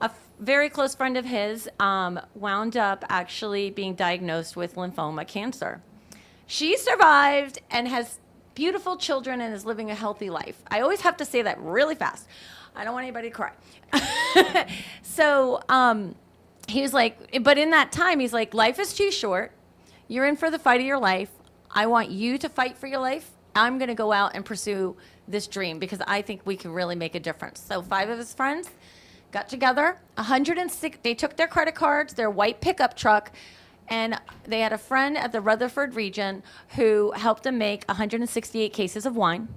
A very close friend of his wound up actually being diagnosed with lymphoma cancer. She survived and has beautiful children and is living a healthy life. I always have to say that really fast. I don't want anybody to cry. So he was like, but in that time, he's like, life is too short. You're in for the fight of your life. I want you to fight for your life. I'm going to go out and pursue this dream because I think we can really make a difference. So 5 of his friends got together, 106, they took their credit cards, their white pickup truck, and they had a friend at the Rutherford region who helped them make 168 cases of wine.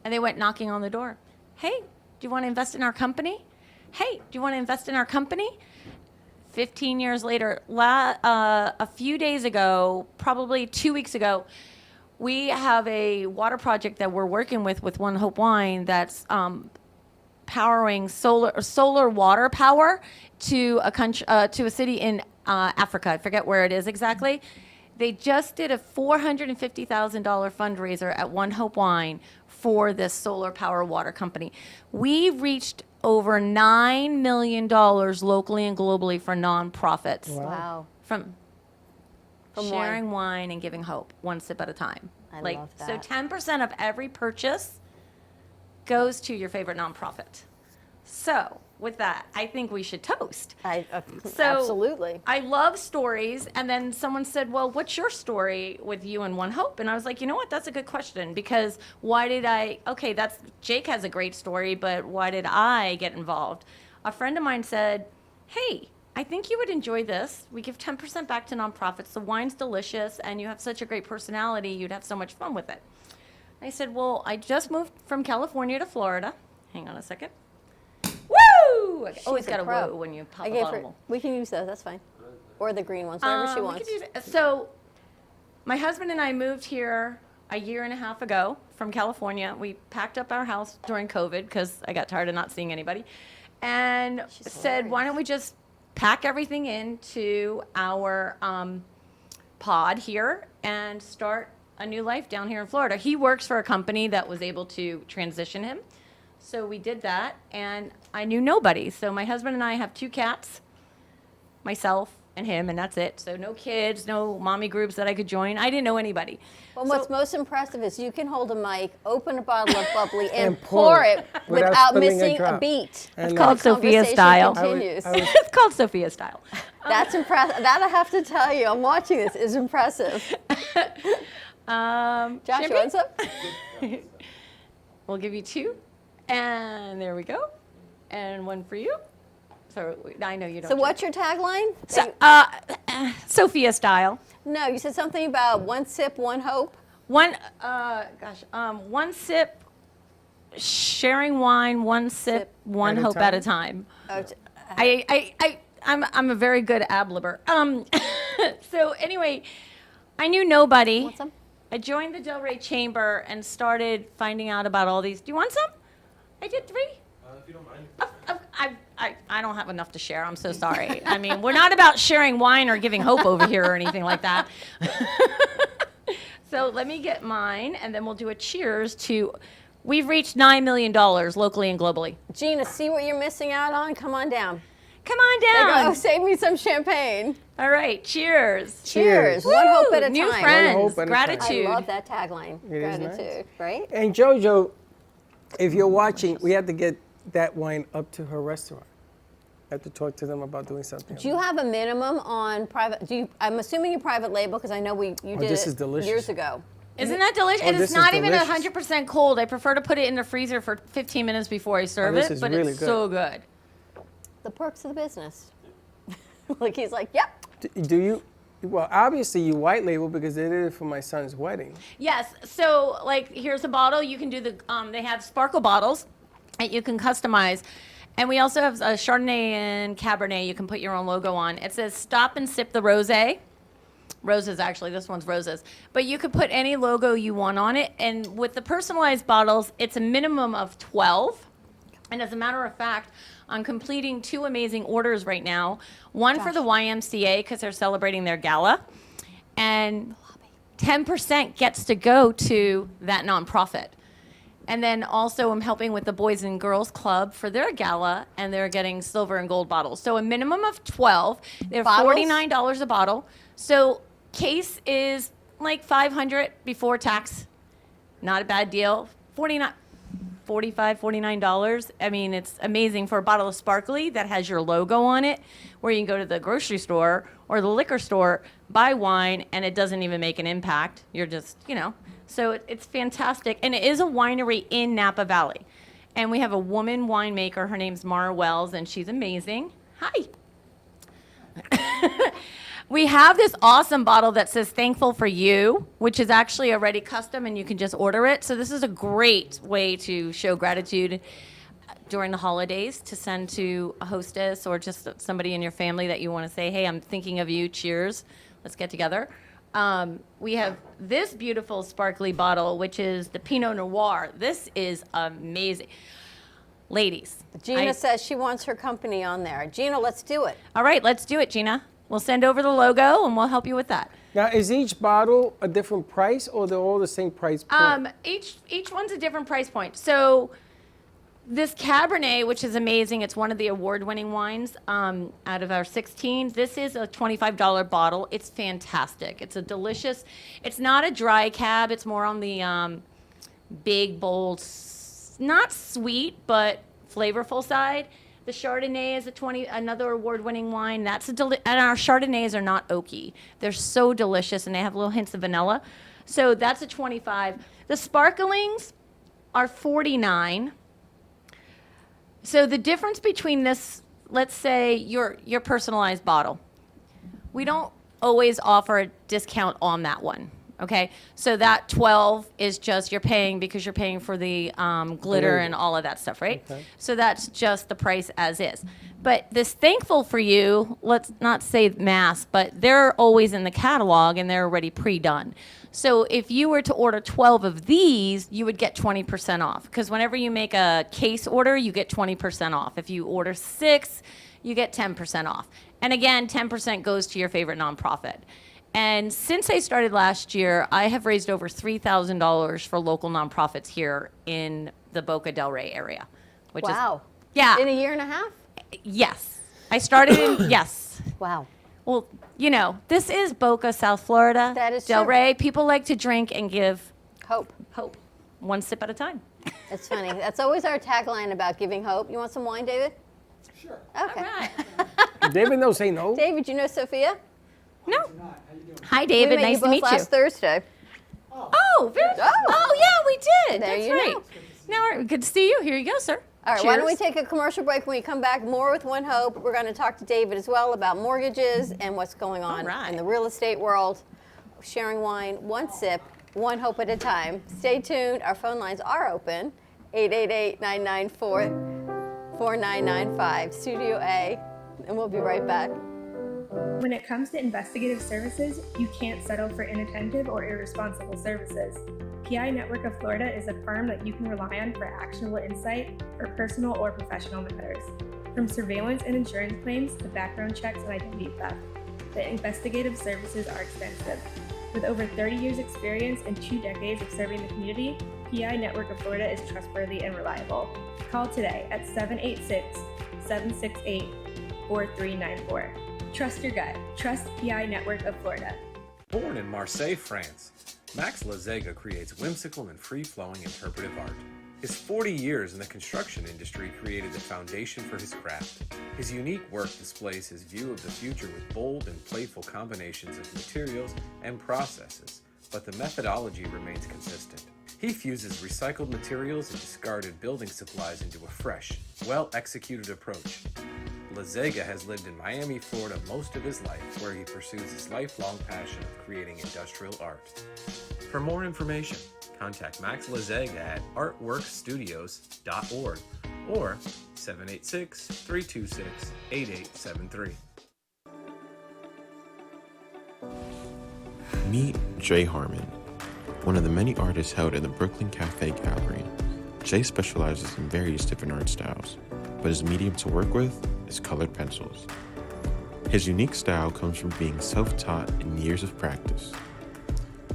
And they went knocking on the door. Hey, do you want to invest in our company? Hey, do you want to invest in our company? 15 years later, a few days ago, probably 2 weeks ago, we have a water project that we're working with One Hope Wine that's powering solar water power to a country, to a city in Africa. I forget where it is exactly. They just did a $450,000 fundraiser at One Hope Wine for this solar power water company. We reached over $9 million locally and globally for nonprofits. Wow. From sharing wine and giving hope, one sip at a time. I love that. So 10% of every purchase goes to your favorite nonprofit. So with that, I think we should toast. Absolutely. I love stories. And then someone said, well, what's your story with you and One Hope? And I was like, you know what? That's a good question, because Jake has a great story, but why did I get involved? A friend of mine said, hey, I think you would enjoy this. We give 10% back to nonprofits. The wine's delicious and you have such a great personality. You'd have so much fun with it. I said, well, I just moved from California to Florida. Hang on a second. Woo! Always got a woo when you pop a bottle. We can use those, that's fine. Or the green ones, whatever she wants. So my husband and I moved here a year and a half ago from California. We packed up our house during COVID because I got tired of not seeing anybody. And said, why don't we just pack everything into our pod here and start a new life down here in Florida. He works for a company that was able to transition him. So we did that, and I knew nobody. So my husband and I have 2 cats, myself and him, and that's it. So no kids, no mommy groups that I could join. I didn't know anybody. Well, what's most impressive is you can hold a mic, open a bottle of bubbly, and pour it without missing a beat. It's called Sophia style. It's called Sophia style. That's impressive. That I have to tell you, I'm watching this, is impressive. Josh, you want some? We'll give you 2. And there we go. And 1 for you. So I know you don't. So what's your tagline? So, Sophia style. No, you said something about 1 sip, 1 hope. 1 sip, sharing wine, 1 sip, 1 hope at a time. I'm a very good ad-libber. So anyway, I knew nobody. Want some? I joined the Delray Chamber and started finding out about all these. Do you want some? I did 3. If you don't mind. I don't have enough to share. I'm so sorry. I mean, we're not about sharing wine or giving hope over here or anything like that. So let me get mine, and then we'll do a cheers to. We've reached $9 million locally and globally. Gina, see what you're missing out on? Come on down. Come on down. Oh, save me some champagne. All right, cheers. Cheers. 1 hope at a New time. friends, hope at a gratitude. I love that tagline. It is Gratitude, right? And JoJo, if you're watching, we have to get that wine up to her restaurant. I have to talk to them about doing something. Do you have a minimum on private? I'm assuming you private label because I know you did this is it delicious. years ago. Isn't that delicious? Oh, And this it's not is even delicious. 100% cold. I prefer to put it in the freezer for 15 minutes before I serve this it, is but really it's good. so good. The perks of the business. Like he's like, yep. Do you? Well, obviously you white label because they did it for my son's wedding. Yes. So, like, here's a bottle. You can do the. They have sparkle bottles that you can customize, and we also have a Chardonnay and Cabernet. You can put your own logo on. It says "Stop and Sip the Rosé." Roses, actually. This one's roses. But you could put any logo you want on it, and with the personalized bottles, it's a minimum of 12. And as a matter of fact, I'm completing 2 amazing orders right now. One for the YMCA because they're celebrating their gala, and 10% gets to go to that nonprofit. And then also I'm helping with the Boys and Girls Club for their gala, and they're getting silver and gold bottles. So a minimum of 12. They're $49 a bottle. So case is like $500 before tax. Not a bad deal. $45, $49. I mean, it's amazing for a bottle of sparkly that has your logo on it, where you can go to the grocery store or the liquor store, buy wine, and it doesn't even make an impact. You're just, so it's fantastic. And it is a winery in Napa Valley. And we have a woman winemaker. Her name's Mara Wells, and she's amazing. Hi. We have this awesome bottle that says "Thankful for You," which is actually already custom, and you can just order it. So this is a great way to show gratitude during the holidays, to send to a hostess or just somebody in your family that you want to say, "Hey, I'm thinking of you. Cheers. Let's get together." We have this beautiful sparkly bottle, which is the Pinot Noir. This is amazing. Ladies. Gina says she wants her company on there. Gina, let's do it. All right, let's do it, Gina. We'll send over the logo, and we'll help you with that. Now, is each bottle a different price, or they're all the same price point? Each one's a different price point. So this Cabernet, which is amazing, it's one of the award-winning wines out of our 16. This is a $25 bottle. It's fantastic. It's a delicious, it's not a dry cab. It's more on the big, bold, not sweet, but flavorful side. The Chardonnay is another award-winning wine. And our Chardonnays are not oaky. They're so delicious, and they have little hints of vanilla. So that's a 25. The sparklings are 49. So the difference between this, let's say your personalized bottle, we don't always offer a discount on that one. Okay, so that 12 is just you're paying because you're paying for the glitter and all of that stuff, right? Okay. So that's just the price as is. But this Thankful for You, let's not say mass, but they're always in the catalog and they're already pre-done. So if you were to order 12 of these, you would get 20% off. Because whenever you make a case order, you get 20% off. If you order 6, you get 10% off. And again, 10% goes to your favorite nonprofit. And since I started last year, I have raised over $3,000 for local nonprofits here in the Boca del Rey area. Which wow. Is, yeah. In a year and a half? Yes. I started in, yes. Wow. Well, this is Boca, South Florida. That is Del true. Rey. People like to drink and give hope. Hope. One sip at a time. It's funny. That's always our tagline about giving hope. You want some wine, David? Sure. Okay. All right. David, no, say no. David, you know Sophia? No. Hi, David. Nice to meet you. Last Thursday. Oh, very good. Oh, yeah, we did. There That's you right. know. Now, good to see you. Here you go, sir. All right, Cheers. why don't we take a commercial break? When we come back, more with One Hope. We're going to talk to David as well about mortgages and what's going on in the real estate world. Sharing wine, one sip, one hope at a time. Stay tuned. Our phone lines are open. 888-994-4995, Studio A, and we'll be right back. When it comes to investigative services, you can't settle for inattentive or irresponsible services. PI Network of Florida is a firm that you can rely on for actionable insight for personal or professional matters. From surveillance and insurance claims to background checks and identity theft, the investigative services are extensive. With over 30 years experience and 2 decades of serving the community, PI Network of Florida is trustworthy and reliable. Call today at 786-768-4394. Trust your gut. Trust PI Network of Florida. Born in Marseille, France, Max Lazega creates whimsical and free-flowing interpretive art. His 40 years in the construction industry created the foundation for his craft. His unique work displays his view of the future with bold and playful combinations of materials and processes, but the methodology remains consistent. He fuses recycled materials and discarded building supplies into a fresh, well-executed approach. Lazega has lived in Miami, Florida most of his life, where he pursues his lifelong passion of creating industrial art. For more information, contact Max Lazega at artworkstudios.org or 786-326-8873. Meet Jay Harmon, one of the many artists held in the Brooklyn Cafe Gallery. Jay specializes in various different art styles, but his medium to work with is colored pencils. His unique style comes from being self-taught and years of practice.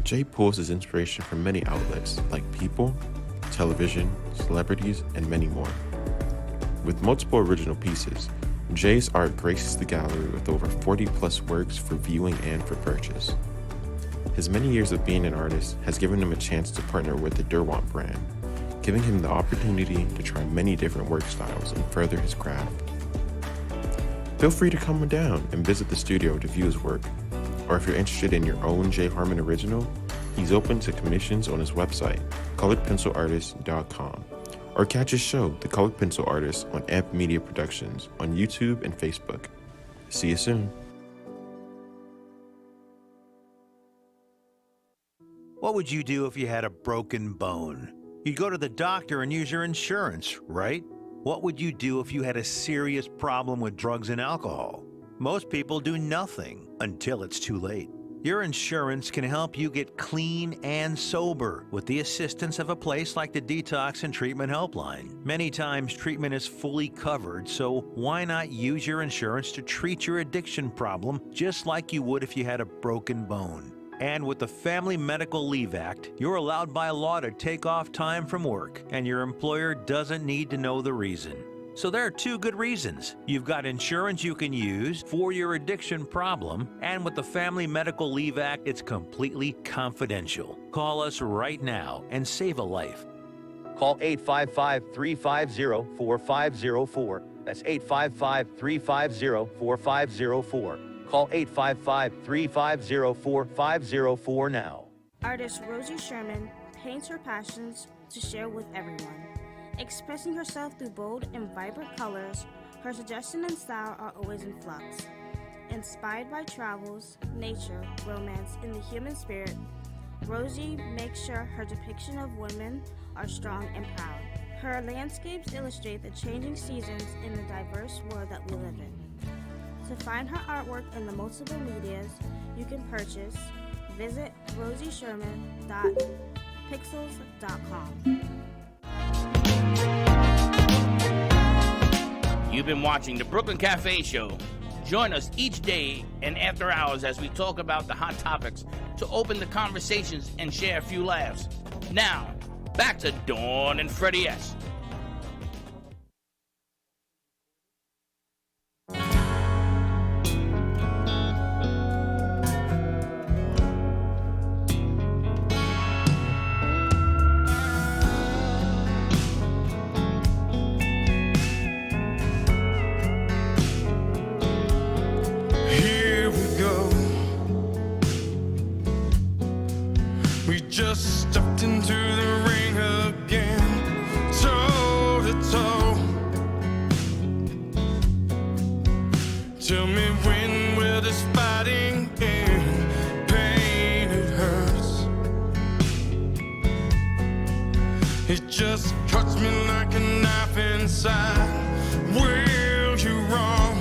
Jay pulls his inspiration from many outlets like people, television, celebrities, and many more. With multiple original pieces, Jay's art graces the gallery with over 40 plus works for viewing and for purchase. His many years of being an artist has given him a chance to partner with the Derwent brand, giving him the opportunity to try many different work styles and further his craft. Feel free to come down and visit the studio to view his work, or if you're interested in your own Jay Harmon original, he's open to commissions on his website, coloredpencilartist.com, or catch his show, The Colored Pencil Artist, on Amp Media Productions on YouTube and Facebook. See you soon. What would you do if you had a broken bone? You'd go to the doctor and use your insurance, right? What would you do if you had a serious problem with drugs and alcohol? Most people do nothing until it's too late. Your insurance can help you get clean and sober with the assistance of a place like the Detox and Treatment Helpline. Many times treatment is fully covered, so why not use your insurance to treat your addiction problem just like you would if you had a broken bone? And with the Family Medical Leave Act, you're allowed by law to take off time from work, and your employer doesn't need to know the reason. So there are two good reasons. You've got insurance you can use for your addiction problem, and with the Family Medical Leave Act, it's completely confidential. Call us right now and save a life. Call 855-350-4504. That's 855-350-4504. Call 855-350-4504 now. Artist Rosie Sherman paints her passions to share with everyone. Expressing herself through bold and vibrant colors, her suggestion and style are always in flux. Inspired by travels, nature, romance, and the human spirit, Rosie makes sure her depiction of women are strong and proud. Her landscapes illustrate the changing seasons in the diverse world that we live in. To find her artwork in the multiple medias you can purchase, visit rosiesherman.pixels.com. You've been watching the Brooklyn Cafe Show. Join us each day and after hours as we talk about the hot topics to open the conversations and share a few laughs. Now, back to Dawn and Freddie S. Just stepped into the ring again, toe to toe. Tell me, when will this fighting end? Pain, it hurts. It just cuts me like a knife inside. Will you wrong?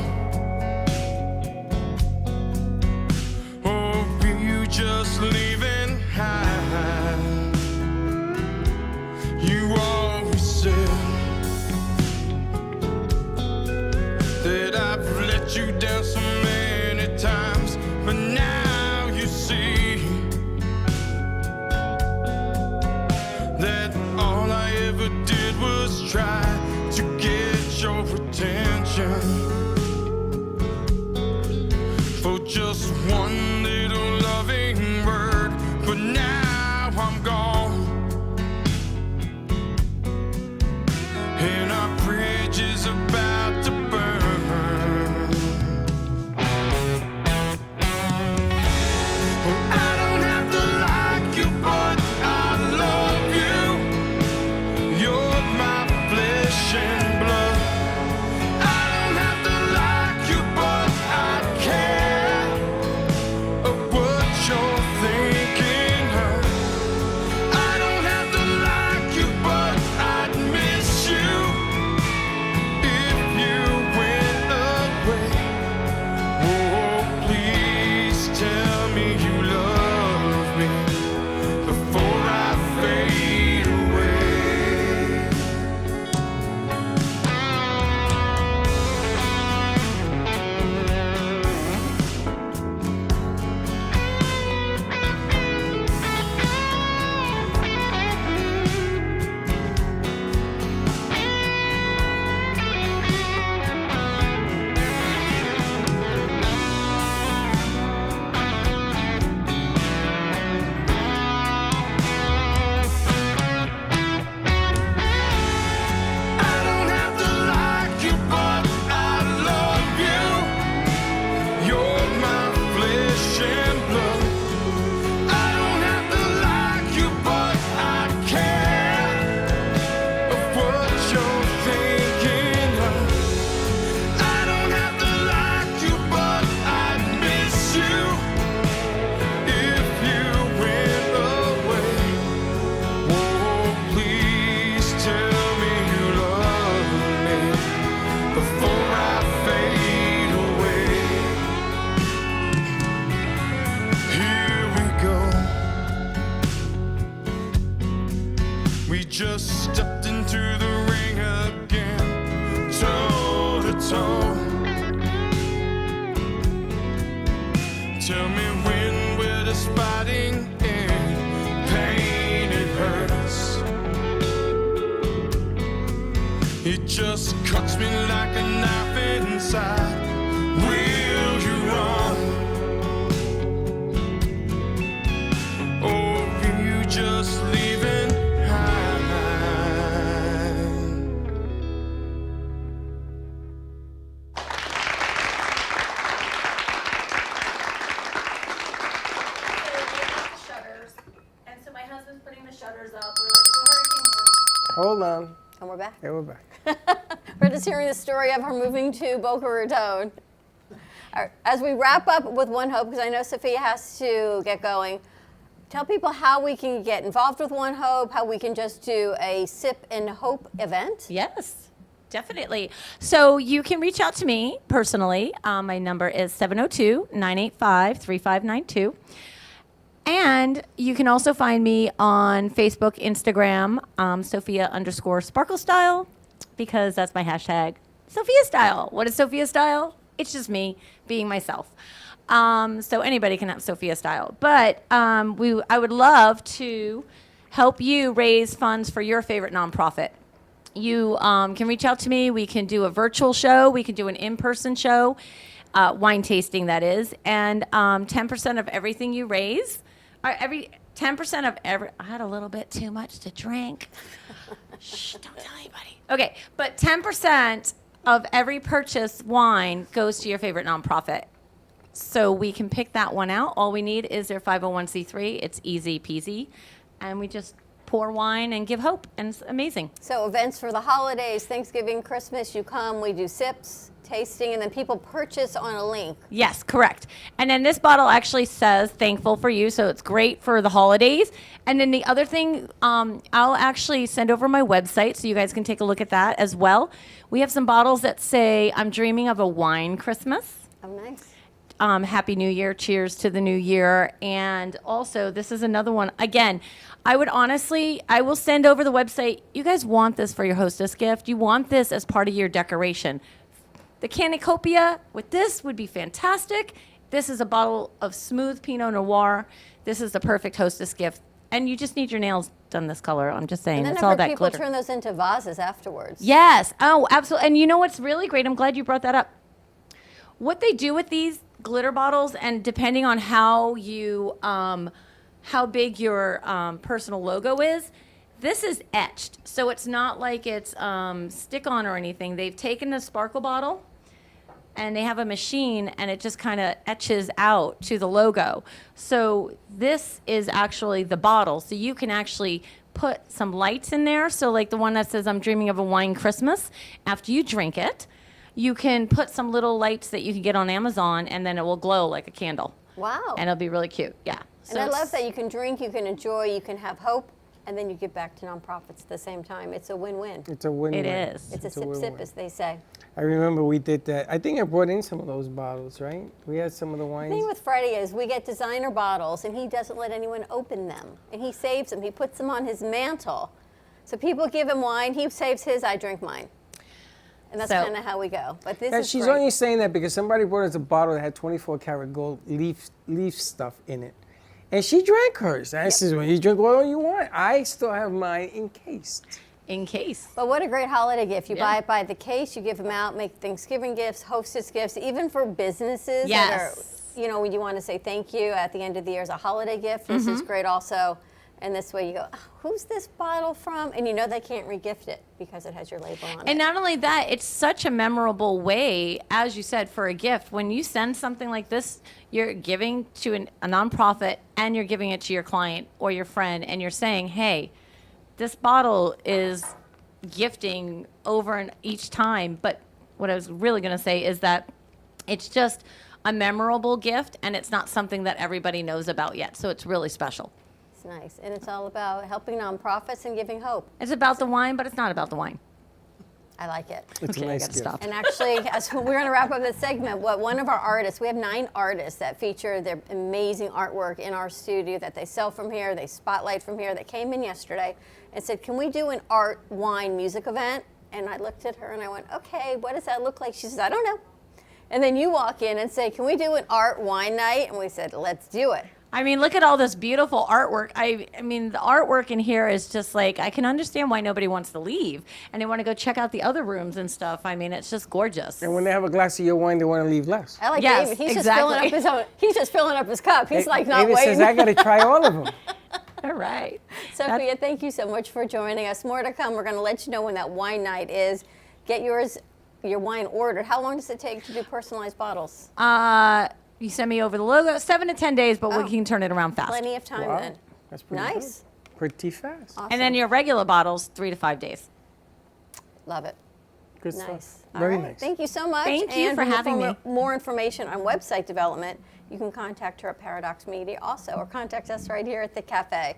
Or will you just leave and hide? You always said that I've let you down so many times, but now you see that all I ever did was try to get your attention for just one little loving word, but now I'm gone. And our bridge is about to burn. I don't have to like you, but I love you. You're my flesh and blood. I We just stepped into the ring again, toe to toe. Tell me when we're just fighting in pain, it hurts. It just cuts me like a knife inside. Will you run? Or will you just leave it hide? Shutters. And so my husband's putting the shutters up. We're like, it's a hurricane. Hold on. And we're back. Yeah, we're back. We're just hearing the story of her moving to Boca Raton. All right, as we wrap up with One Hope, because I know Sophia has to get going, tell people how we can get involved with One Hope, how we can just do a Sip and Hope event. Yes, definitely. So you can reach out to me personally. My number is 702-985-3592. And you can also find me on Facebook, Instagram, Sophia_Sparkle Style, because that's my hashtag, Sophia Style. What is Sophia Style? It's just me being myself. So anybody can have Sophia Style. But I would love to help you raise funds for your favorite nonprofit. You can reach out to me. We can do a virtual show. We can do an in-person show, wine tasting, that is. And 10% of everything you raise, or 10% of every, I had a little bit too much to drink. Shh, don't tell anybody. Okay, but 10% of every purchased wine goes to your favorite nonprofit. So we can pick that one out. All we need is their 501c3. It's easy peasy. And we just pour wine and give hope, and it's amazing. So events for the holidays, Thanksgiving, Christmas, you come, we do sips, tasting, and then people purchase on a link. Yes, correct. And then this bottle actually says thankful for you, so it's great for the holidays. And then the other thing, I'll actually send over my website so you guys can take a look at that as well. We have some bottles that say, I'm dreaming of a wine Christmas. Oh, nice. Happy New Year, cheers to the new year. And also, this is another one. Again, I will send over the website. You guys want this for your hostess gift. You want this as part of your decoration. The Cannicopia with this would be fantastic. This is a bottle of smooth Pinot Noir. This is the perfect hostess gift. And you just need your nails done this color. I'm just saying, And then it's I've all heard that people glitter. turn those into vases afterwards. Yes. Oh, absolutely. And you know what's really great? I'm glad you brought that up. What they do with these glitter bottles, and depending on how big your personal logo is, this is etched. So it's not like it's stick-on or anything. They've taken the sparkle bottle, and they have a machine, and it just kind of etches out to the logo. So this is actually the bottle. So you can actually put some lights in there. So like the one that says, I'm dreaming of a wine Christmas, after you drink it, you can put some little lights that you can get on Amazon, and then it will glow like a candle. Wow. And it'll be really cute. Yeah. And I love that you can drink, you can enjoy, you can have hope, and then you give back to nonprofits at the same time. It's a win-win. It's a win-win. It is. It's a sip, win-win. as they say. I remember we did that. I think I brought in some of those bottles, right? We had some of the wines. The thing with Freddie is we get designer bottles, and he doesn't let anyone open them. And he saves them. He puts them on his mantle. So people give him wine, he saves his, I drink mine. And that's kind of how we go. But this is she's great. only saying that because somebody brought us a bottle that had 24 karat gold leaf stuff in it. And she drank hers. And I says, well, you drink all you want. I still have mine encased. In case. But what a great holiday gift. You buy it by the case, you give them out, make Thanksgiving gifts, hostess gifts, even for businesses that are, you know, when you want to say thank you at the end of the year as a holiday gift. This is great also. And this way you go, who's this bottle from? And you know they can't regift it because it has your label on it. And not only that, it's such a memorable way, as you said, for a gift. When you send something like this, you're giving to a nonprofit, and you're giving it to your client or your friend, and you're saying, hey, this bottle is gifting over and each time. But what I was really going to say is that it's just a memorable gift, and it's not something that everybody knows about yet. So it's really special. It's nice. And it's all about helping nonprofits and giving hope. It's about the wine, but it's not about the wine. I like it. It's a Okay, I nice gotta gift. stop. And actually, as we're going to wrap up this segment, one of our artists, we have 9 artists that feature their amazing artwork in our studio that they sell from here, they spotlight from here. They came in yesterday and said, can we do an art, wine, music event? And I looked at her and I went, okay, what does that look like? She says, I don't know. And then you walk in and say, can we do an art wine night? And we said, let's do it. I mean, look at all this beautiful artwork. I mean, the artwork in here is just like, I can understand why nobody wants to leave and they want to go check out the other rooms and stuff. I mean, it's just gorgeous. And when they have a glass of your wine, they want to leave less. I like Yes, David. He's exactly. just filling up his own. He's just filling up his cup. He's like not David waiting. says, I got to try all of them. All right. Sophia, thank you so much for joining us. More to come. We're going to let you know when that wine night is. Get your wine ordered. How long does it take to do personalized bottles? You send me over the logo, 7 to 10 days, but we can turn it around fast. Plenty of time Wow. then. That's pretty Nice. good. Pretty fast. Awesome. And then your regular bottles, 3 to 5 days. Love it. Good Nice. stuff. All Very right. nice. Thank you so much. Thank you And for having me. More information on website development, you can contact her at Paradox Media also, or contact us right here at the cafe.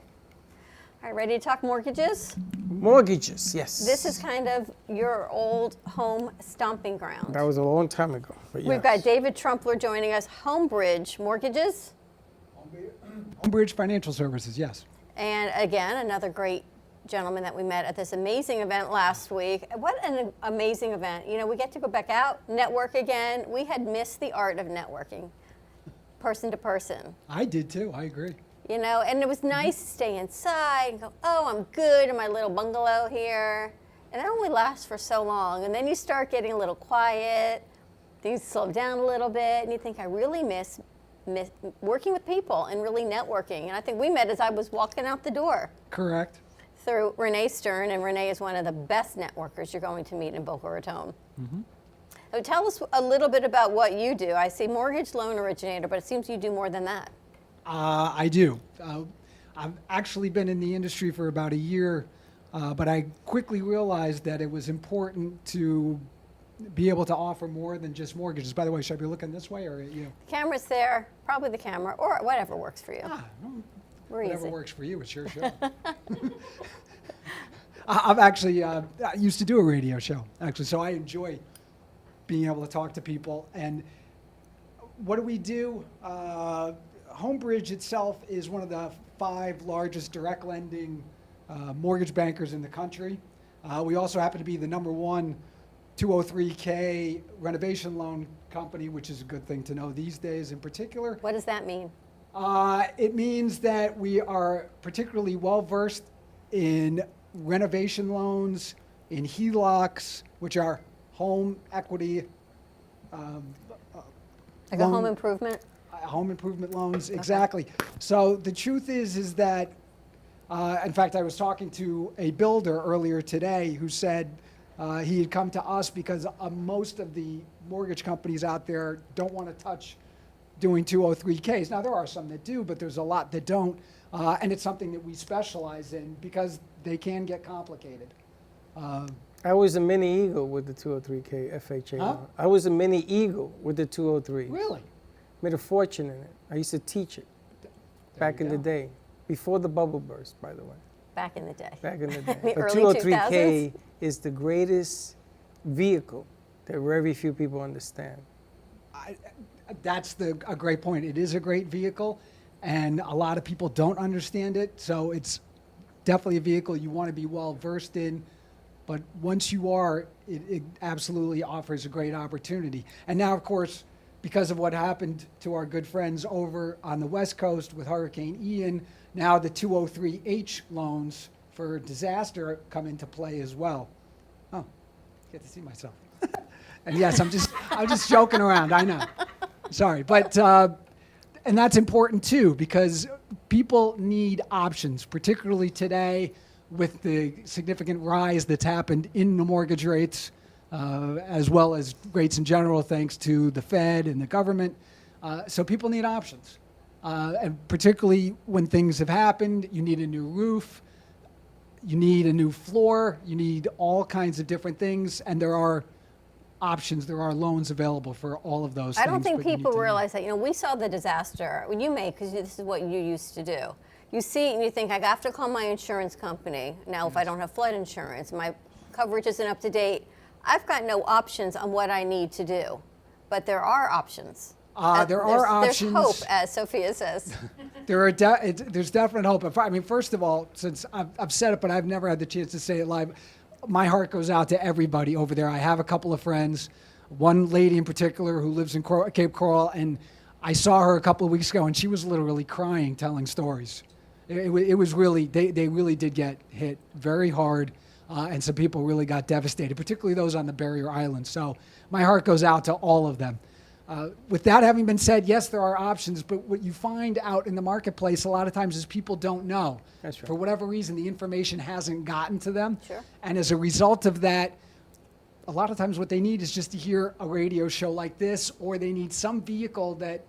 All right, ready to talk mortgages? Mortgages, yes. This is kind of your old home stomping ground. That was a long time ago. But We've got David Trumpler joining us, Homebridge Mortgages. Homebridge Financial Services, yes. And again, another great gentleman that we met at this amazing event last week. What an amazing event. You know, we get to go back out, network again. We had missed the art of networking, person to person. I did too, I agree. You know, and it was nice to stay inside and go, oh, I'm good in my little bungalow here. And that only lasts for so long. And then you start getting a little quiet, things slow down a little bit, and you think, I really miss working with people and really networking. And I think we met as I was walking out the door. Correct. Through Renee Stern, and Renee is one of the best networkers you're going to meet in Boca Raton. So tell us a little bit about what you do. I see mortgage loan originator, but it seems you do more than that. I do. I've actually been in the industry for about a year, but I quickly realized that it was important to be able to offer more than just mortgages. By the way, should I be looking this way or at you? The camera's there, probably the camera, or whatever works for you. We're Whatever easy. works for you, it's your show. I've actually, I used to do a radio show, actually, so I enjoy being able to talk to people. And what do we do? Homebridge itself is one of the 5 largest direct lending mortgage bankers in the country. We also happen to be the #1 203K renovation loan company, which is a good thing to know these days in particular. What does that mean? It means that we are particularly well versed in renovation loans, in HELOCs, which are home equity. Like a home improvement? Home improvement loans, exactly. So the truth is that, in fact, I was talking to a builder earlier today who said he had come to us because most of the mortgage companies out there don't want to touch doing 203Ks. Now, there are some that do, but there's a lot that don't. And it's something that we specialize in because they can get complicated. I was a mini eagle with the 203K FHA. Huh? loan. I was a mini eagle with the 203. Really? Made a fortune in it. I used to teach it back in the day, before the bubble burst, by the way. Back in the day. Back in the day. The But early 203K is the greatest vehicle that very few people understand. That's a great point. It is a great vehicle, and a lot of people don't understand it. So it's definitely a vehicle you want to be well versed in. But once you are, it absolutely offers a great opportunity. And now, of course, because of what happened to our good friends over on the West Coast with Hurricane Ian, now the 203H loans for disaster come into play as well. Oh, get to see myself. And yes, I'm just joking around. I know. Sorry, but and that's important too because people need options, particularly today with the significant rise that's happened in the mortgage rates, as well as rates in general, thanks to the Fed and the government. So people need options, and particularly when things have happened, you need a new roof, you need a new floor, you need all kinds of different things, and there are options, there are loans available for all of those things. I don't think but you need people to know. realize that. You know, we saw the disaster. Well, you may, because this is what you used to do. You see it and you think, I have to call my insurance company. Now, if I don't have flood insurance, my coverage isn't up to date, I've got no options on what I need to do, but there are options. There are options. There's hope, as Sophia says. There's definite hope. I mean, first of all, since I've said it, but I've never had the chance to say it live, my heart goes out to everybody over there. I have a couple of friends, one lady in particular who lives in Cape Coral, and I saw her a couple of weeks ago, and she was literally crying, telling stories. It was really, they really did get hit very hard, and some people really got devastated, particularly those on the barrier islands. So my heart goes out to all of them. With that having been said, yes, there are options, but what you find out in the marketplace a lot of times is people don't know. That's right. For whatever reason, the information hasn't gotten to them. Sure. And as a result of that, a lot of times what they need is just to hear a radio show like this, or they need some vehicle that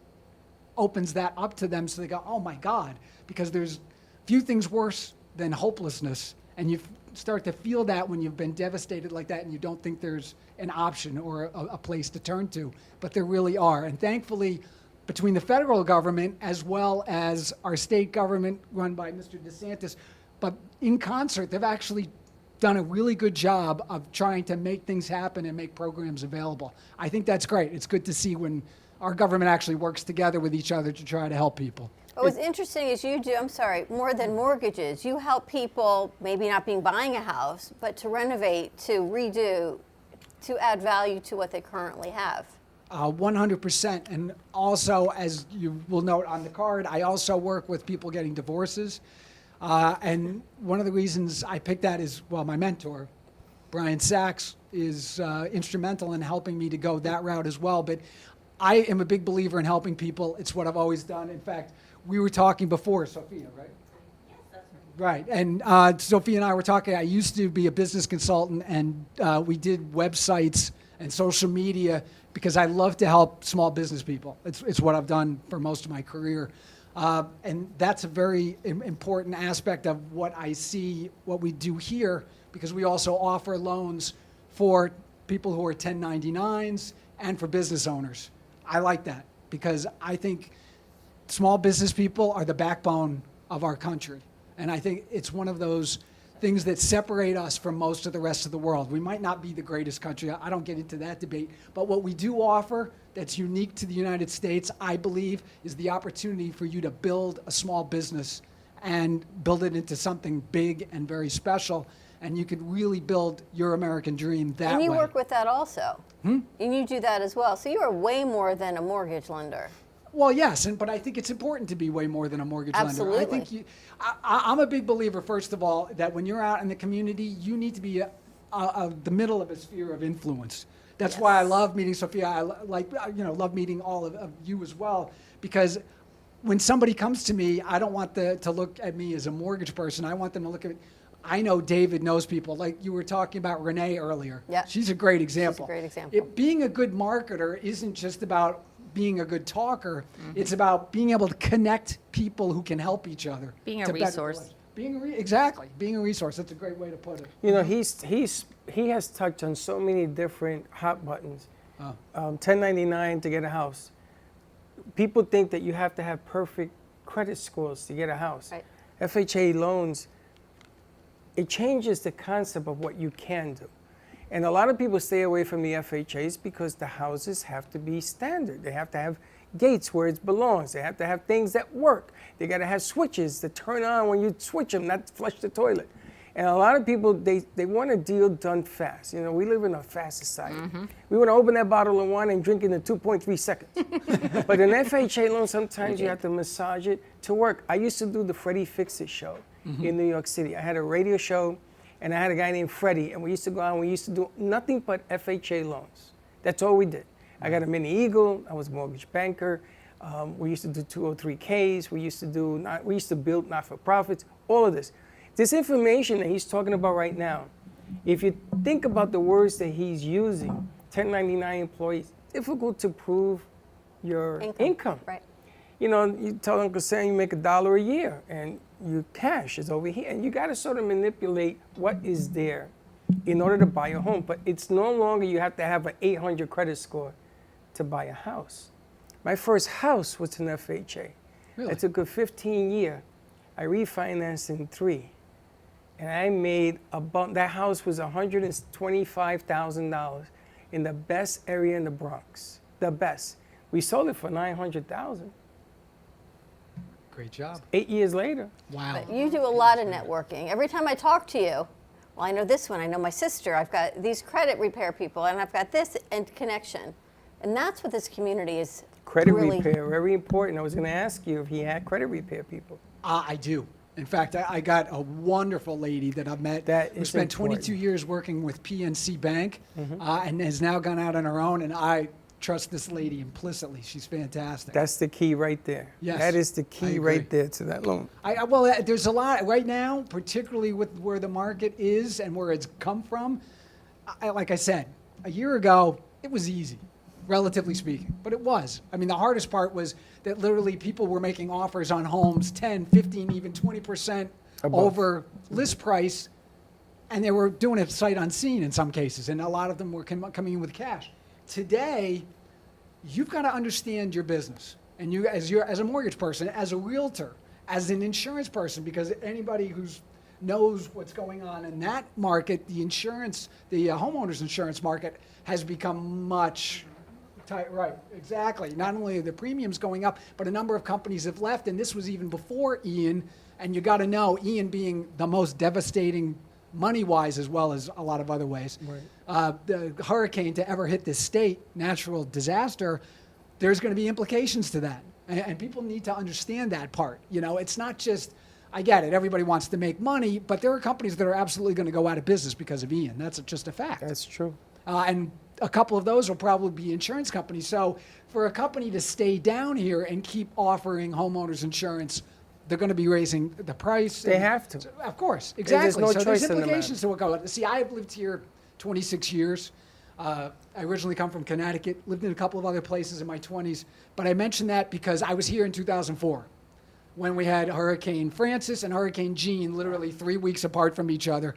opens that up to them so they go, oh my God, because there's few things worse than hopelessness. And you start to feel that when you've been devastated like that and you don't think there's an option or a place to turn to, but there really are. And thankfully, between the federal government as well as our state government run by Mr. DeSantis, but in concert, they've actually done a really good job of trying to make things happen and make programs available. I think that's great. It's good to see when our government actually works together with each other to try to help people. What's interesting is you do, more than mortgages. You help people, maybe not being buying a house, but to renovate, to redo, to add value to what they currently have. 100%. And also, as you will note on the card, I also work with people getting divorces. And one of the reasons I picked that is, well, my mentor, Brian Sachs, is instrumental in helping me to go that route as well. But I am a big believer in helping people. It's what I've always done. In fact, we were talking before, Sophia, right? Yes, that's right. Right. And Sophia and I were talking. I used to be a business consultant, and we did websites and social media because I love to help small business people. It's what I've done for most of my career. And that's a very important aspect of what I see, what we do here, because we also offer loans for people who are 1099s and for business owners. I like that because I think small business people are the backbone of our country. And I think it's one of those things that separate us from most of the rest of the world. We might not be the greatest country. I don't get into that debate. But what we do offer that's unique to the United States, I believe, is the opportunity for you to build a small business and build it into something big and very special. And you can really build your American dream that way. And you work with that also. And you do that as well. So you are way more than a mortgage lender. Well, yes, but I think it's important to be way more than a mortgage Absolutely. lender. I think I'm a big believer, first of all, that when you're out in the community, you need to be the middle of a sphere of influence. That's why I love meeting Sophia. I love meeting all of you as well, because when somebody comes to me, I don't want to look at me as a mortgage person. I want them to look at. I know David knows people. Like you were talking about Renee earlier. Yeah. She's a great example. She's a great example. Being a good marketer isn't just about being a good talker. It's about being able to connect people who can help each other. Being a to better resource. lives. Exactly. Being a resource. That's a great way to put it. You know, he has touched on so many different hot buttons. 1099 to get a house. People think that you have to have perfect credit scores to get a house. Right. FHA loans, it changes the concept of what you can do. And a lot of people stay away from the FHAs because the houses have to be standard. They have to have gates where it belongs. They have to have things that work. They got to have switches that turn on when you switch them, not flush the toilet. And a lot of people, they want a deal done fast. You know, we live in a fast society. We want to open that bottle of wine and drink it in 2.3 seconds. But an FHA loan, sometimes you have to massage it to work. I used to do the Freddie Fix-It show in New York City. I had a radio show, and I had a guy named Freddie, and we used to go out and we used to do nothing but FHA loans. That's all we did. I got a Mini Eagle. I was a mortgage banker. We used to do 203Ks. We used to build not-for-profits, all of this. This information that he's talking about right now, if you think about the words that he's using, 1099 employees, difficult to prove your income. Right. You know, you tell Uncle Sam you make $1 a year and your cash is over here. And you got to sort of manipulate what is there in order to buy a home. But it's no longer you have to have an 800 credit score to buy a house. My first house was an FHA. Really? It took a 15 year. I refinanced in 3. And I made that house was $125,000 in the best area in the Bronx. The best. We sold it for $900,000. Great job. 8 years later. Wow. But you do a lot of networking. Every time I talk to you, well, I know this one, I know my sister, I've got these credit repair people, and I've got this and connection. And that's what this community is Credit really repair, very important. I was going to ask you if he had credit repair people. I do. In fact, I got a wonderful lady that I've met That who is spent 22 important. years working with PNC Bank and has now gone out on her own. And I trust this lady implicitly. She's fantastic. That's the key right there. Yes, That is the I key agree. right there to that loan. Well, there's a lot right now, particularly with where the market is and where it's come from. Like I said, a year ago, it was easy, relatively speaking, but it was. I mean, the hardest part was that literally people were making offers on homes 10, 15, even 20% over list price, and they were doing it sight unseen in some cases, and a lot of them were coming in with cash. Today, you've got to understand your business, and you as a mortgage person, as a realtor, as an insurance person, because anybody who knows what's going on in that market, the homeowners insurance market has become much tight. Right, exactly. Not only are the premiums going up, but a number of companies have left, and this was even before Ian. And you got to know, Ian being the most devastating money-wise as well as a lot of other ways. Right. The hurricane to ever hit this state, natural disaster, there's going to be implications to that. And people need to understand that part. You know, it's not just, I get it, everybody wants to make money, but there are companies that are absolutely going to go out of business because of Ian. That's just a fact. That's true. And a couple of those will probably be insurance companies. So for a company to stay down here and keep offering homeowners insurance, they're going to be raising the price. They have to. Of course, exactly. no so choice there's in the matter. implications to what goes on. See, I've lived here 26 years. I originally come from Connecticut, lived in a couple of other places in my 20s. But I mention that because I was here in 2004 when we had Hurricane Francis and Hurricane Jean literally 3 weeks apart from each other.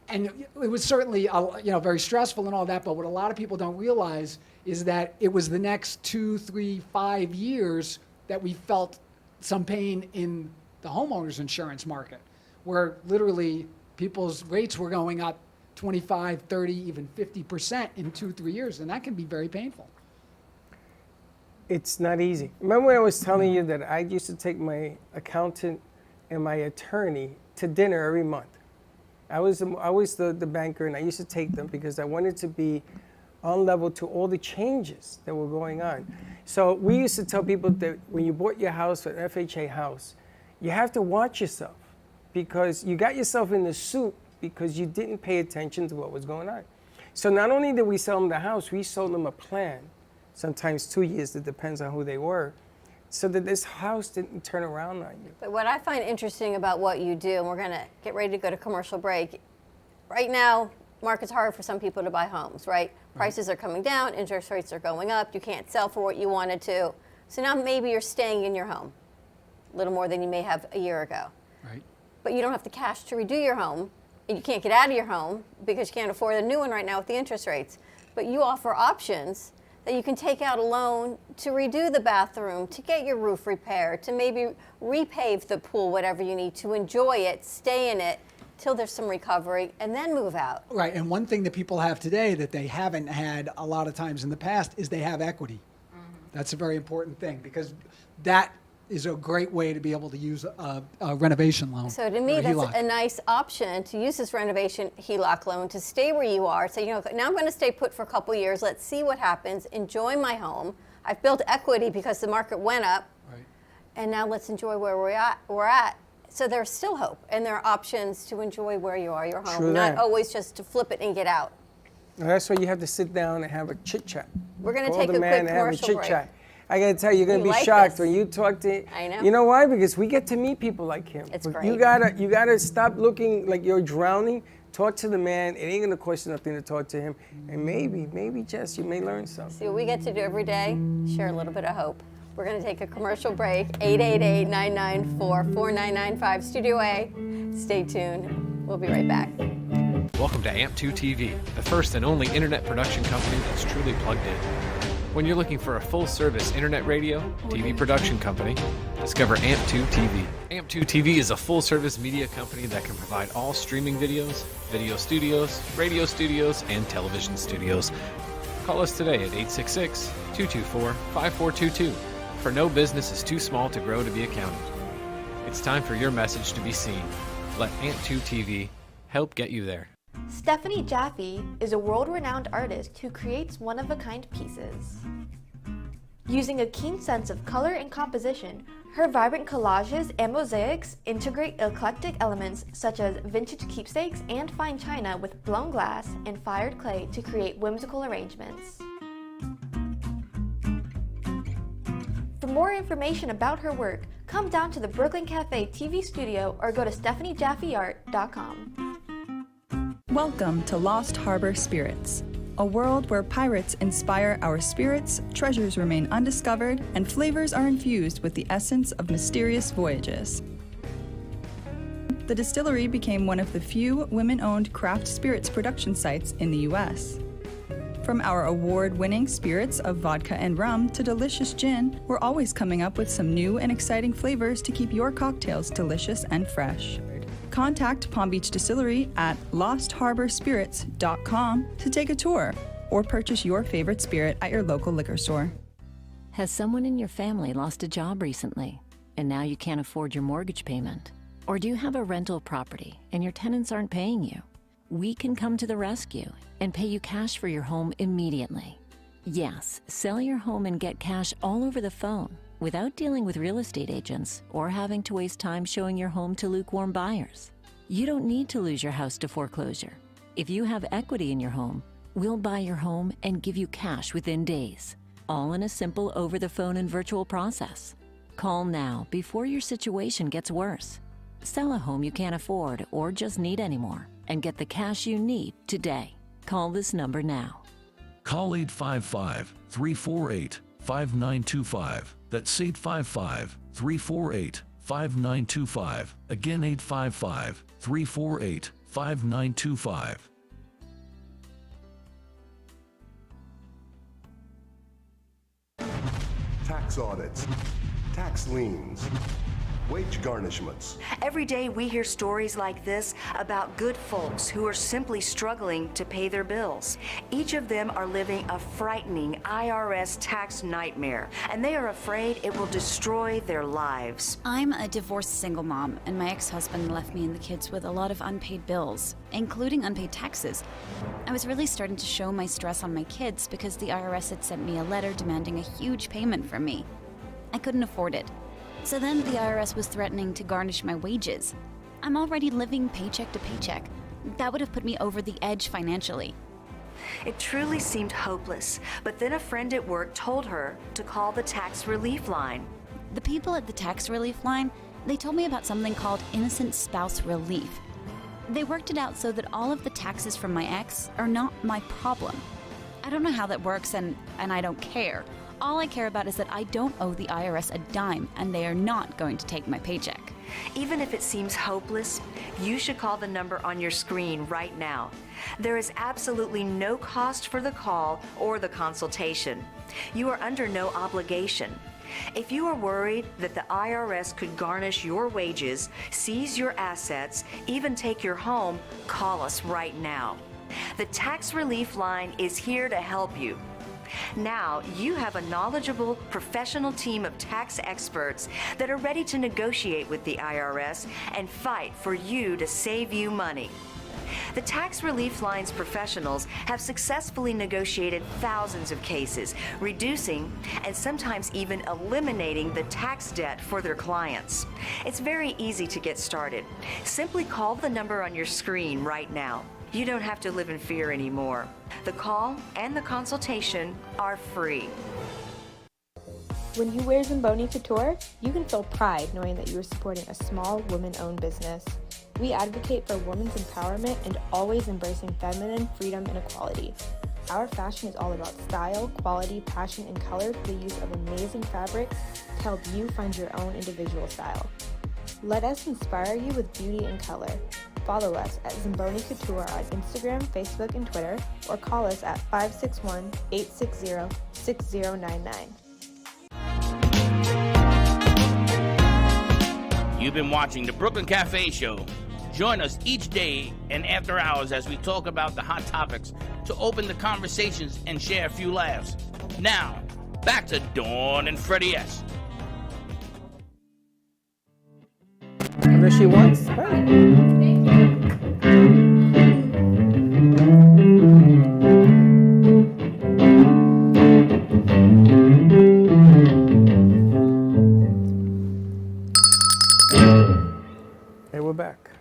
And it was certainly very stressful and all that, but what a lot of people don't realize is that it was the next 2, 3, 5 years that we felt some pain in the homeowners insurance market, where literally people's rates were going up 25, 30, even 50% in 2, 3 years, and that can be very painful. It's not easy. Remember when I was telling you that I used to take my accountant and my attorney to dinner every month? I was the banker, and I used to take them because I wanted to be on level to all the changes that were going on. So we used to tell people that when you bought your house, an FHA house, you have to watch yourself because you got yourself in the soup because you didn't pay attention to what was going on. So not only did we sell them the house, we sold them a plan, sometimes 2 years, it depends on who they were, so that this house didn't turn around on you. But what I find interesting about what you do, and we're going to get ready to go to commercial break. Right now, market's hard for some people to buy homes, right? Prices are coming down, interest rates are going up, you can't sell for what you wanted to. So now maybe you're staying in your home a little more than you may have a year ago. Right. But you don't have the cash to redo your home, and you can't get out of your home because you can't afford a new one right now with the interest rates. But you offer options that you can take out a loan to redo the bathroom, to get your roof repaired, to maybe repave the pool, whatever you need, to enjoy it, stay in it till there's some recovery, and then move out. Right, and one thing that people have today that they haven't had a lot of times in the past is they have equity. That's a very important thing because that is a great way to be able to use a renovation loan. So to me, or a that's HELOC. a nice option to use this renovation HELOC loan to stay where you are. So, now I'm going to stay put for a couple years. Let's see what happens. Enjoy my home. I've built equity because the market went up. Right. And now let's enjoy where we're at. So there's still hope, and there are options to enjoy where you are, your home, True not that. always just to flip it and get out. And that's why you have to sit down and have a chit chat. We're going to Call take the a man quick and have a commercial chit break. chat. I gotta tell you, you're gonna You be like shocked this. when you talk to. I know. You know why? Because we get to meet people like him. It's But great. You gotta stop looking like you're drowning. Talk to the man. It ain't gonna cost you nothing to talk to him. And maybe Jess, you may learn something. See what we get to do every day? Share a little bit of hope. We're going to take a commercial break. 888-994-4995, Studio A. Stay tuned. We'll be right back. Welcome to AMP2 TV, the first and only internet production company that's truly plugged in. When you're looking for a full-service internet radio, TV production company, discover AMP2 TV. AMP2 TV is a full-service media company that can provide all streaming videos, video studios, radio studios, and television studios. Call us today at 866-224-5422, for no business is too small to grow to be accounted. It's time for your message to be seen. Let AMP2 TV help get you there. Stephanie Jaffe is a world-renowned artist who creates one-of-a-kind pieces. Using a keen sense of color and composition, her vibrant collages and mosaics integrate eclectic elements such as vintage keepsakes and fine china with blown glass and fired clay to create whimsical arrangements. For more information about her work, come down to the Brooklyn Cafe TV studio or go to stephaniejaffeart.com. Welcome to Lost Harbor Spirits, a world where pirates inspire our spirits, treasures remain undiscovered, and flavors are infused with the essence of mysterious voyages. The distillery became one of the few women-owned craft spirits production sites in the U.S. From our award-winning spirits of vodka and rum to delicious gin, we're always coming up with some new and exciting flavors to keep your cocktails delicious and fresh. Contact Palm Beach Distillery at lostharborspirits.com to take a tour or purchase your favorite spirit at your local liquor store. Has someone in your family lost a job recently and now you can't afford your mortgage payment? Or do you have a rental property and your tenants aren't paying you? We can come to the rescue and pay you cash for your home immediately. Yes, sell your home and get cash all over the phone without dealing with real estate agents or having to waste time showing your home to lukewarm buyers. You don't need to lose your house to foreclosure. If you have equity in your home, we'll buy your home and give you cash within days, all in a simple over-the-phone and virtual process. Call now before your situation gets worse. Sell a home you can't afford or just need anymore and get the cash you need today. Call this number now. Call 855-348-5925. That's 855-348-5925. Again, 855-348-5925. Tax audits, tax liens, wage garnishments. Every day we hear stories like this about good folks who are simply struggling to pay their bills. Each of them are living a frightening IRS tax nightmare, and they are afraid it will destroy their lives. I'm a divorced single mom, and my ex-husband left me and the kids with a lot of unpaid bills, including unpaid taxes. I was really starting to show my stress on my kids because the IRS had sent me a letter demanding a huge payment from me. I couldn't afford it. So then the IRS was threatening to garnish my wages. I'm already living paycheck to paycheck. That would have put me over the edge financially. It truly seemed hopeless, but then a friend at work told her to call the tax relief line. The people at the tax relief line, they told me about something called innocent spouse relief. They worked it out so that all of the taxes from my ex are not my problem. I don't know how that works, and I don't care. All I care about is that I don't owe the IRS a dime, and they are not going to take my paycheck. Even if it seems hopeless, you should call the number on your screen right now. There is absolutely no cost for the call or the consultation. You are under no obligation. If you are worried that the IRS could garnish your wages, seize your assets, even take your home, call us right now. The Tax Relief Line is here to help you. Now, you have a knowledgeable, professional team of tax experts that are ready to negotiate with the IRS and fight for you to save you money. The Tax Relief Line's professionals have successfully negotiated thousands of cases, reducing and sometimes even eliminating the tax debt for their clients. It's very easy to get started. Simply call the number on your screen right now. You don't have to live in fear anymore. The call and the consultation are free. When you wear Zamboni Couture, you can feel pride knowing that you are supporting a small woman-owned business. We advocate for women's empowerment and always embracing feminine freedom and equality. Our fashion is all about style, quality, passion, and color through the use of amazing fabrics to help you find your own individual style. Let us inspire you with beauty and color. Follow us at Zamboni Couture on Instagram, Facebook, and Twitter, or call us at 561-860-6000. 6099. You've been watching the Brooklyn Cafe Show. Join us each day and after hours as we talk about the hot topics to open the conversations and share a few laughs. Now, back to Dawn and Freddie S. Whatever she wants. Hey, we're back.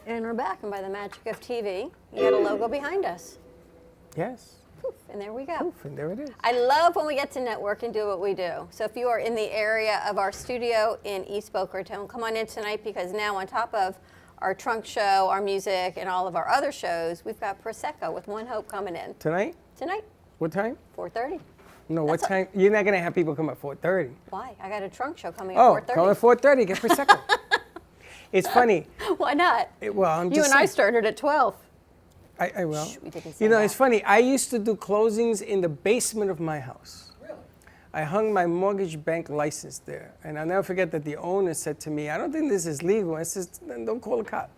And we're back, and by the magic of TV, you got a logo behind us. Yes. Poof, and there we go. Poof, and there it is. I love when we get to network and do what we do. So if you are in the area of our studio in East Boca Raton, come on in tonight, because now on top of our trunk show, our music, and all of our other shows, we've got Prosecco with One Hope coming in. Tonight? Tonight, What time? 4:30. No, what time? You're not going to have people come at 4:30. Why? I got a trunk show coming at Oh, 4:30. come at 4:30. Get Prosecco. It's funny. Why not? Well, I'm You just and I saying. started at 12. I will. We didn't say You know, that. it's funny. I used to do closings in the basement of my house. Really? I hung my mortgage bank license there. And I'll never forget that the owner said to me, I don't think this is legal. I said, then don't call a cop.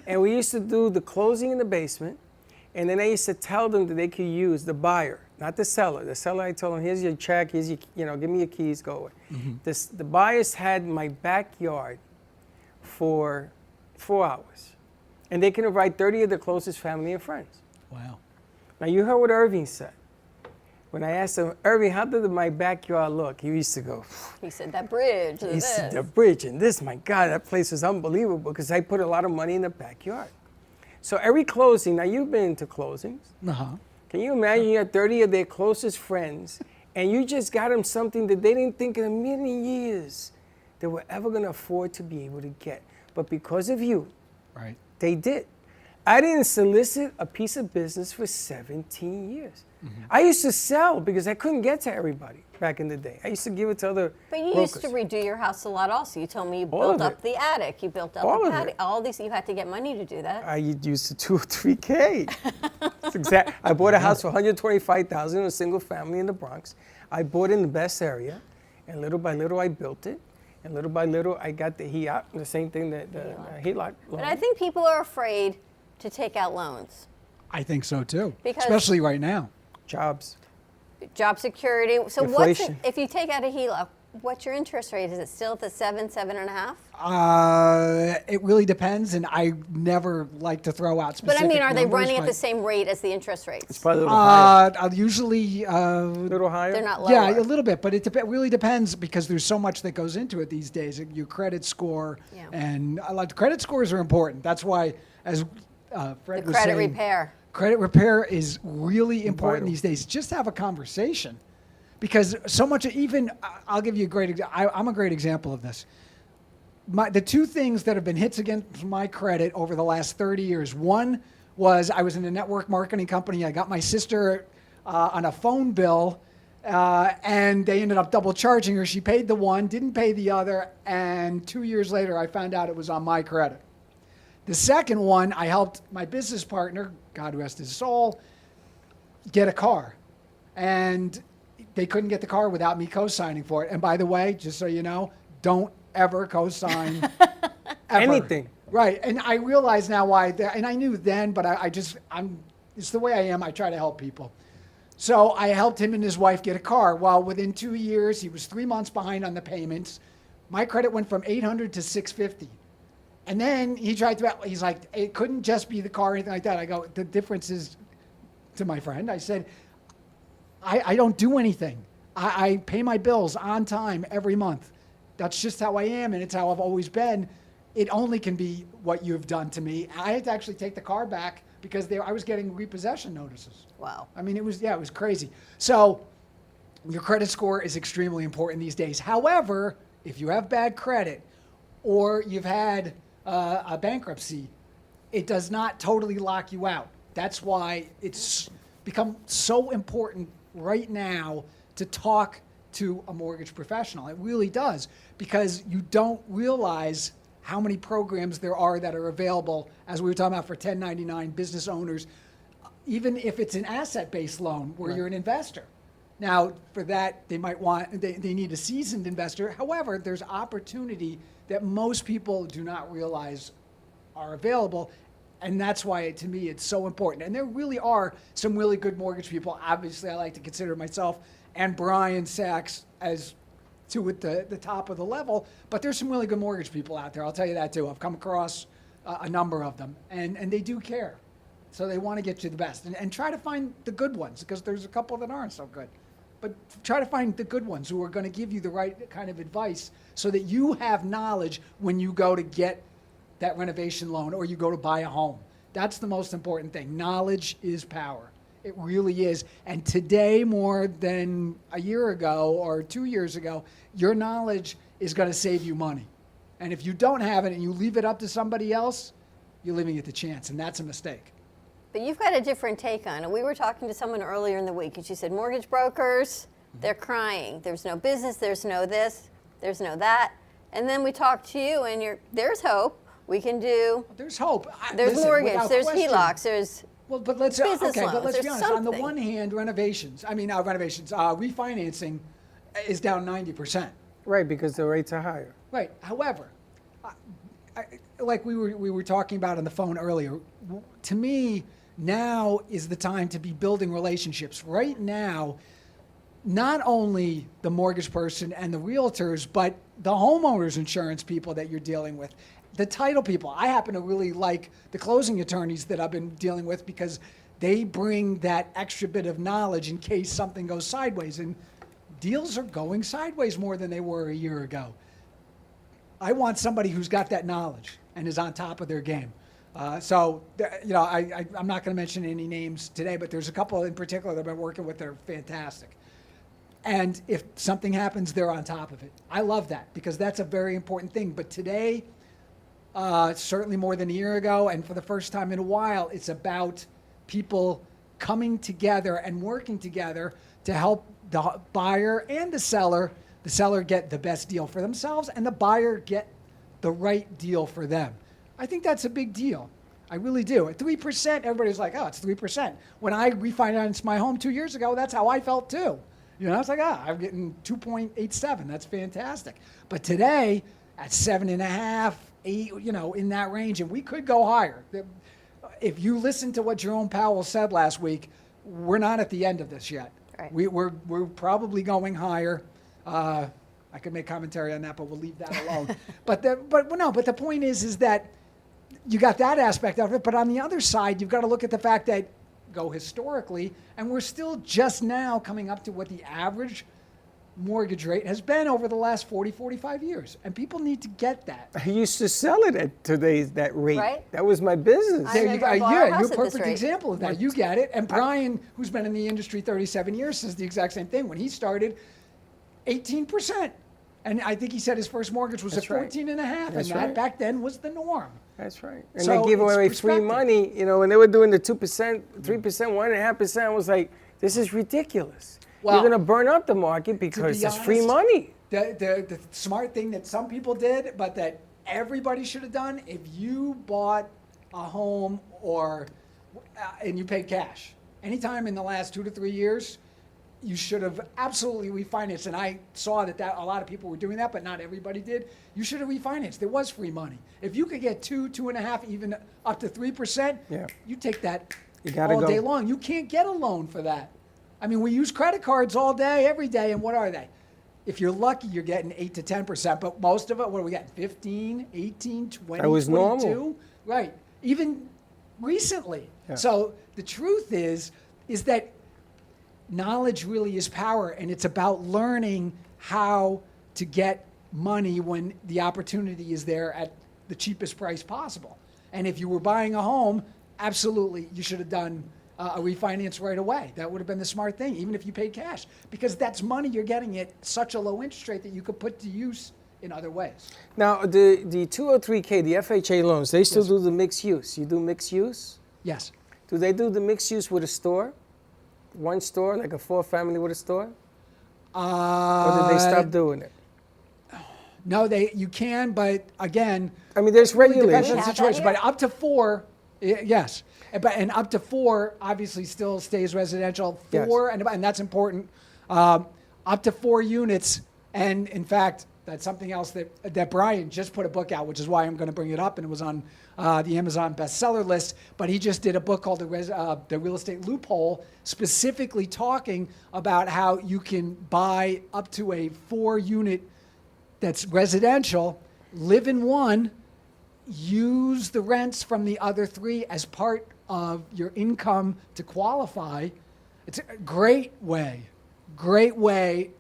And we used to do the closing in the basement. And then I used to tell them that they could use the buyer, not the seller. The seller, I told them, here's your check, here's your, give me your keys, go away. The buyers had my backyard for 4 hours. And they can invite 30 of their closest family and friends. Wow. Now, you heard what Irving said. When I asked him, Irving, how did my backyard look? He used to go, He said that bridge. he said, the bridge and this, my God, that place is unbelievable because I put a lot of money in the backyard. So every closing, now you've been to closings. Uh-huh. Can you imagine you had 30 of their closest friends and you just got them something that they didn't think in a million years they were ever going to afford to be able to get. But because of you, Right. they did. I didn't solicit a piece of business for 17 years. I used to sell because I couldn't get to everybody back in the day. I used to give it to other But you brokers. used to redo your house a lot also. You told me you All built of up it. the attic. You built up All the of patio. it. All these, you had to get money to do that. I used to 2 or 3K. That's exact. I bought a house for $125,000 in a single family in the Bronx. I bought in the best area, and little by little I built it, and little by little I got the HELOC, the same thing that the HELOC loan. But I think people are afraid to take out loans. I think so too. Because- Especially right now. Jobs. Job security. So Inflation. if you take out a HELOC, what's your interest rate? Is it still at the 7.5? It really depends, and I never like to throw out specific But I mean, are they numbers, running at but, the same rate as the interest rates? It's probably a little higher. Usually, A little higher? They're not lower. yeah, a little bit, but it really depends because there's so much that goes into it these days. Your credit score, Yeah. and credit scores are important. That's why, as Fred The was credit saying, repair. credit repair is really important Vital. these days. Just have a conversation, because so much. Even I'll give you a great. I'm a great example of this. The two things that have been hits against my credit over the last 30 years. One was I was in a network marketing company. I got my sister on a phone bill, and they ended up double charging her. She paid the one, didn't pay the other, and 2 years later, I found out it was on my credit. The second one, I helped my business partner, God rest his soul, get a car. And they couldn't get the car without me co-signing for it. And by the way, just so you know, don't ever co-sign ever. Anything. Right. And I realize now why, and I knew then, but it's the way I am. I try to help people. So I helped him and his wife get a car. Well, within 2 years, he was 3 months behind on the payments. My credit went from 800 to 650. And then he's like, it couldn't just be the car or anything like that. I go, the difference is, to my friend, I said, I don't do anything. I pay my bills on time every month. That's just how I am, and it's how I've always been. It only can be what you've done to me. I had to actually take the car back because I was getting repossession notices. Wow. I mean, it was crazy. So your credit score is extremely important these days. However, if you have bad credit or you've had a bankruptcy, it does not totally lock you out. That's why it's become so important right now to talk to a mortgage professional. It really does, because you don't realize how many programs there are that are available, as we were talking about, for 1099 business owners, even if it's an asset-based loan where Right. you're an investor. Now, for that, they might they need a seasoned investor. However, there's opportunity that most people do not realize are available. And that's why, to me, it's so important. And there really are some really good mortgage people. Obviously, I like to consider myself and Brian Sachs as two at the top of the level. But there's some really good mortgage people out there. I'll tell you that, too. I've come across a number of them. And they do care. So they want to get you the best. And try to find the good ones, because there's a couple that aren't so good. But try to find the good ones who are going to give you the right kind of advice so that you have knowledge when you go to get that renovation loan or you go to buy a home. That's the most important thing. Knowledge is power. It really is. And today, more than a year ago or 2 years ago, your knowledge is going to save you money. And if you don't have it and you leave it up to somebody else, you're leaving it to chance, and that's a mistake. But you've got a different take on it. We were talking to someone earlier in the week, and she said, mortgage brokers, they're crying. There's no business, there's no this, there's no that. And then we talked to you, and there's hope. We can do. There's hope. There's mortgage. There's question. HELOCs. There's but let's business okay. loans. But let's be There's honest. On the something. one hand, refinancing is down 90%. Right, because the rates are higher. Right. However, like we were talking about on the phone earlier, to me, now is the time to be building relationships. Right now, not only the mortgage person and the realtors, but the homeowners insurance people that you're dealing with, the title people. I happen to really like the closing attorneys that I've been dealing with because they bring that extra bit of knowledge in case something goes sideways. And deals are going sideways more than they were a year ago. I want somebody who's got that knowledge and is on top of their game. I'm not going to mention any names today, but there's a couple in particular that I've been working with that are fantastic. And if something happens, they're on top of it. I love that because that's a very important thing. But today, certainly more than a year ago, and for the first time in a while, it's about people coming together and working together to help the buyer and the seller get the best deal for themselves and the buyer get the right deal for them. I think that's a big deal. I really do. At 3%, everybody's like, oh, it's 3%. When I refinanced my home 2 years ago, that's how I felt too. I was like, I'm getting 2.87. That's fantastic. But today, at 7.5, 8, in that range, and we could go higher. If you listen to what Jerome Powell said last week, we're not at the end of this yet. Right. We're probably going higher. I could make commentary on that, but we'll leave that alone. But the point is that you got that aspect of it. But on the other side, you've got to look at the fact that go historically, and we're still just now coming up to what the average mortgage rate has been over the last 40, 45 years. And people need to get that. I used to sell it at that rate. Right. That was my business. There you go. bought a Yeah, house you're a at this perfect rate. example of that. You get it. And Brian, who's been in the industry 37 years, says the exact same thing. When he started, 18%. And I think he said his first mortgage was That's at right. 14 and a half. That's and that right. back then was the norm. That's right. And So they give it's away free perspective. money. When they were doing the 2%, 3%, 1.5%, I was like, this is ridiculous. Well, You're going to burn up the market To because be it's free honest, money. The smart thing that some people did, but that everybody should have done, if you bought a home and you paid cash, anytime in the last 2 to 3 years, you should have absolutely refinanced. And I saw that a lot of people were doing that, but not everybody did. You should have refinanced. There was free money. If you could get 2, 2.5, even up to 3%, you take that all day long. You can't get a loan for that. I mean, we use credit cards all day, every day, and what are they? If you're lucky, you're getting 8 to 10%, but most of it, what are we getting? 15, 18, 20, That was 22? normal. Right. Even recently. Yeah. So the truth is that knowledge really is power, and it's about learning how to get money when the opportunity is there at the cheapest price possible. And if you were buying a home, absolutely, you should have done a refinance right away. That would have been the smart thing, even if you paid cash, because that's money you're getting at such a low interest rate that you could put to use in other ways. Now, the 203K, the FHA loans, they still do the mixed use. You do mixed use? Yes. Do they do the mixed use with a store? One store, like a 4-family with a store? Or did they stop doing it? No, you can, but again, I mean, there's it really depends regulations. on the situation. But up to 4, yes, and up to 4 obviously still stays residential. 4, and that's important. up to 4 units. And in fact, that's something else that Brian just put a book out, which is why I'm going to bring it up. And it was on the Amazon bestseller list. But he just did a book called The Real Estate Loophole, specifically talking about how you can buy up to a 4-unit that's residential, live in one, use the rents from the other 3 as part of your income to qualify. It's a great way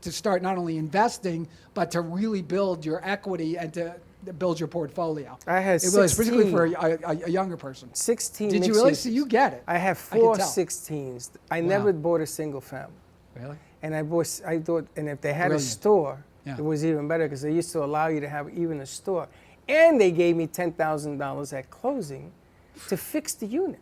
to start not only investing, but to really build your equity and to build your portfolio. I had it really is, 16. particularly for a younger person. 16 Did you mixed really? uses. So you get it. I have I can 4 tell. 16s. I Wow. never bought a single family. Really? And I thought, and if they had Brilliant. a store, Yeah. it was even better because they used to allow you to have even a store. And they gave me $10,000 at closing to fix the unit.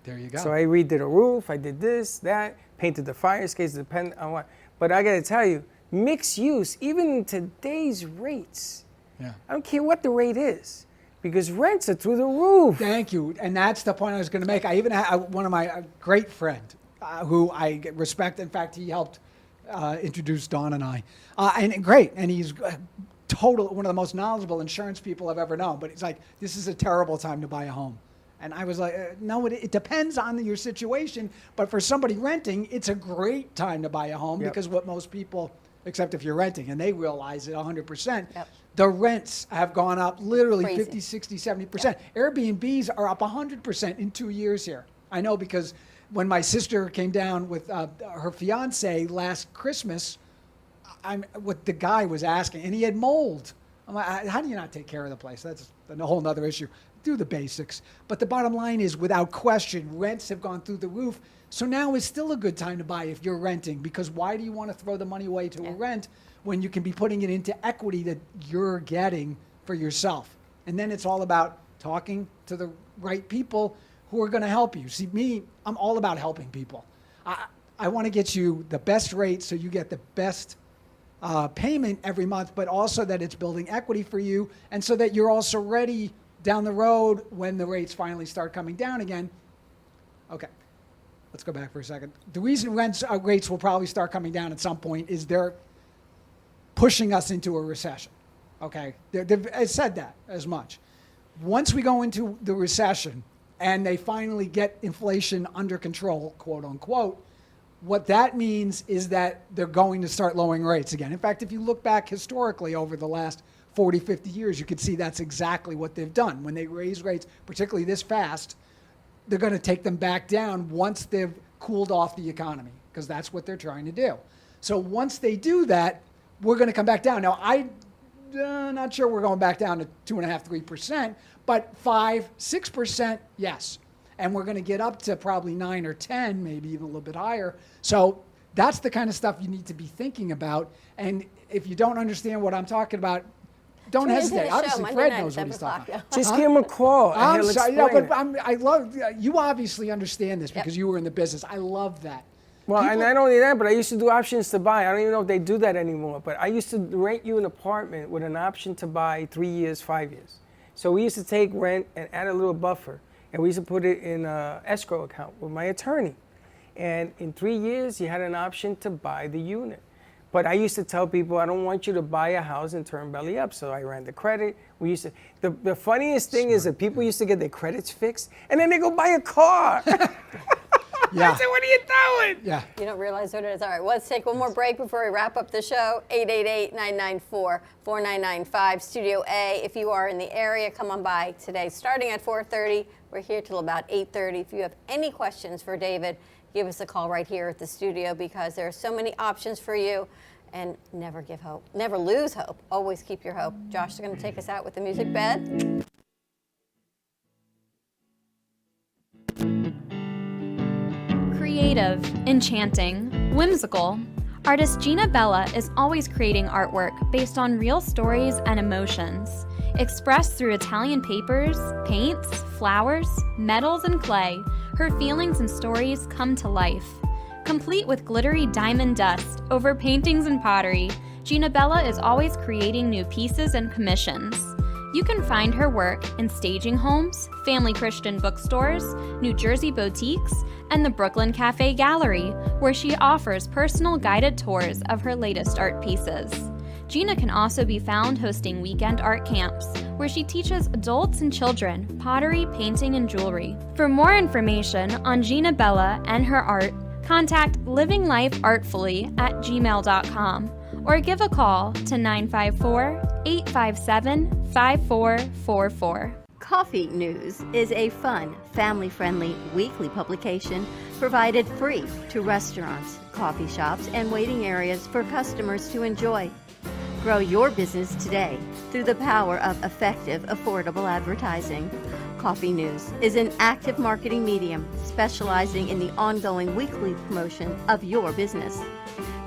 There you go. So I redid a roof, I did this, that, painted the fire escapes, depending on what. But I gotta tell you, mixed use, even in today's rates, Yeah. I don't care what the rate is, because rents are through the roof. Thank you. And that's the point I was going to make. I even had one of my great friend who I respect. In fact, he helped introduce Dawn and I. And great. And he's one of the most knowledgeable insurance people I've ever known. But he's like, this is a terrible time to buy a home. And I was like, no, it depends on your situation. But for somebody renting, it's a great time to buy a home because what most people, except if you're renting, and they realize it 100%, the rents have gone up literally Crazy. 50, 60, 70%. Airbnbs are up 100% in 2 years here. I know because when my sister came down with her fiance last Christmas, what the guy was asking, and he had mold. I'm like, how do you not take care of the place? That's a whole nother issue. Do the basics. But the bottom line is, without question, rents have gone through the roof. So now is still a good time to buy if you're renting, because why do you want to throw the money away to a rent when you can be putting it into equity that you're getting for yourself? And then it's all about talking to the right people who are going to help you. See, me, I'm all about helping people. I want to get you the best rate so you get the best payment every month, but also that it's building equity for you, and so that you're also ready down the road when the rates finally start coming down again. Okay, let's go back for a second. The reason rates will probably start coming down at some point is they're pushing us into a recession. Okay, I said that as much. Once we go into the recession and they finally get inflation under control, quote unquote, what that means is that they're going to start lowering rates again. In fact, if you look back historically over the last 40, 50 years, you could see that's exactly what they've done. When they raise rates, particularly this fast, they're going to take them back down once they've cooled off the economy, because that's what they're trying to do. So once they do that, we're going to come back down. Now, I'm not sure we're going back down to 2.5%, 3%, but 5, 6%, yes. And we're going to get up to probably 9 or 10, maybe even a little bit higher. So that's the kind of stuff you need to be thinking about. And if you don't understand what I'm talking about, don't hesitate. Obviously, Fred knows what he's talking about. Just give him a call. And I'm he'll sorry, explain it. but I love, you obviously understand this because you were in the business. I love that. Well, and not only that, but I used to do options to buy. I don't even know if they do that anymore, but I used to rent you an apartment with an option to buy 3 years, 5 years. So we used to take rent and add a little buffer, and we used to put it in an escrow account with my attorney. And in 3 years, you had an option to buy the unit. But I used to tell people, I don't want you to buy a house and turn belly up. So I ran the credit. We used to. The funniest thing is that people used to get their credits fixed, and then they go buy a car. Yeah. I said, what are you doing? Yeah. You don't realize what it is. All right, let's take one more break before we wrap up the show. 888-994-4995, Studio A. If you are in the area, come on by today. Starting at 4:30, we're here till about 8:30. If you have any questions for David, give us a call right here at the studio, because there are so many options for you. And never give hope. Never lose hope. Always keep your hope. Josh is going to take us out with the music bed. Creative, enchanting, whimsical, artist Gina Bella is always creating artwork based on real stories and emotions, expressed through Italian papers, paints, flowers, metals, and clay. Her feelings and stories come to life. Complete with glittery diamond dust over paintings and pottery, Gina Bella is always creating new pieces and commissions. You can find her work in staging homes, family Christian bookstores, New Jersey boutiques, and the Brooklyn Cafe Gallery, where she offers personal guided tours of her latest art pieces. Gina can also be found hosting weekend art camps, where she teaches adults and children pottery, painting, and jewelry. For more information on Gina Bella and her art, contact livinglifeartfully@gmail.com or give a call to 954-857-5444. Coffee News is a fun, family-friendly weekly publication provided free to restaurants, coffee shops, and waiting areas for customers to enjoy. Grow your business today through the power of effective, affordable advertising. Coffee News is an active marketing medium specializing in the ongoing weekly promotion of your business.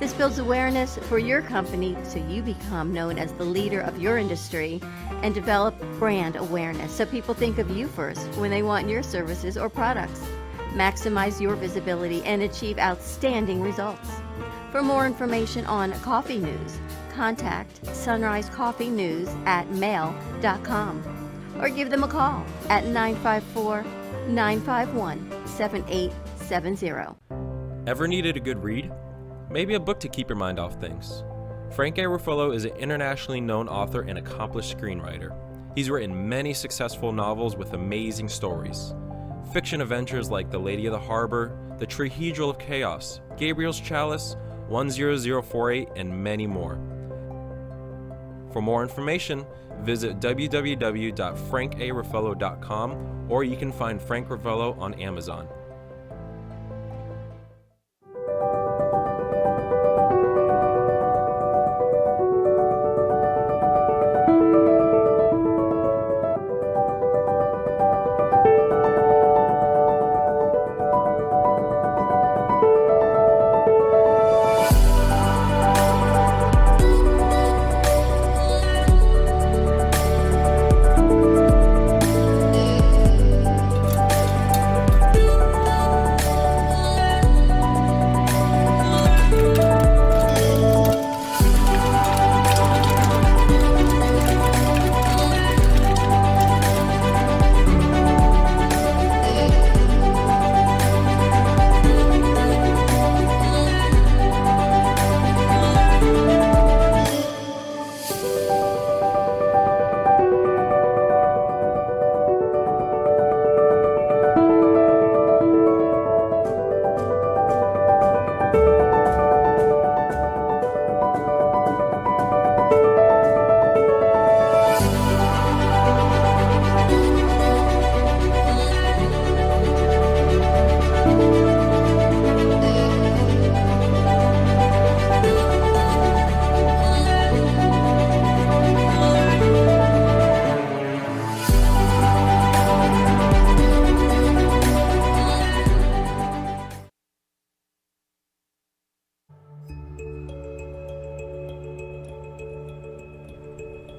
This builds awareness for your company so you become known as the leader of your industry and develop brand awareness so people think of you first when they want your services or products. Maximize your visibility and achieve outstanding results. For more information on Coffee News, contact Sunrise Coffee News at mail.com or give them a call at 954-951-7870. Ever needed a good read? Maybe a book to keep your mind off things. Frank A. Ruffalo is an internationally known author and accomplished screenwriter. He's written many successful novels with amazing stories. Fiction adventures like The Lady of the Harbor, The Trihedral of Chaos, Gabriel's Chalice, 10048, and many more. For more information, visit www.frankaruffalo.com or you can find Frank Ruffalo on Amazon.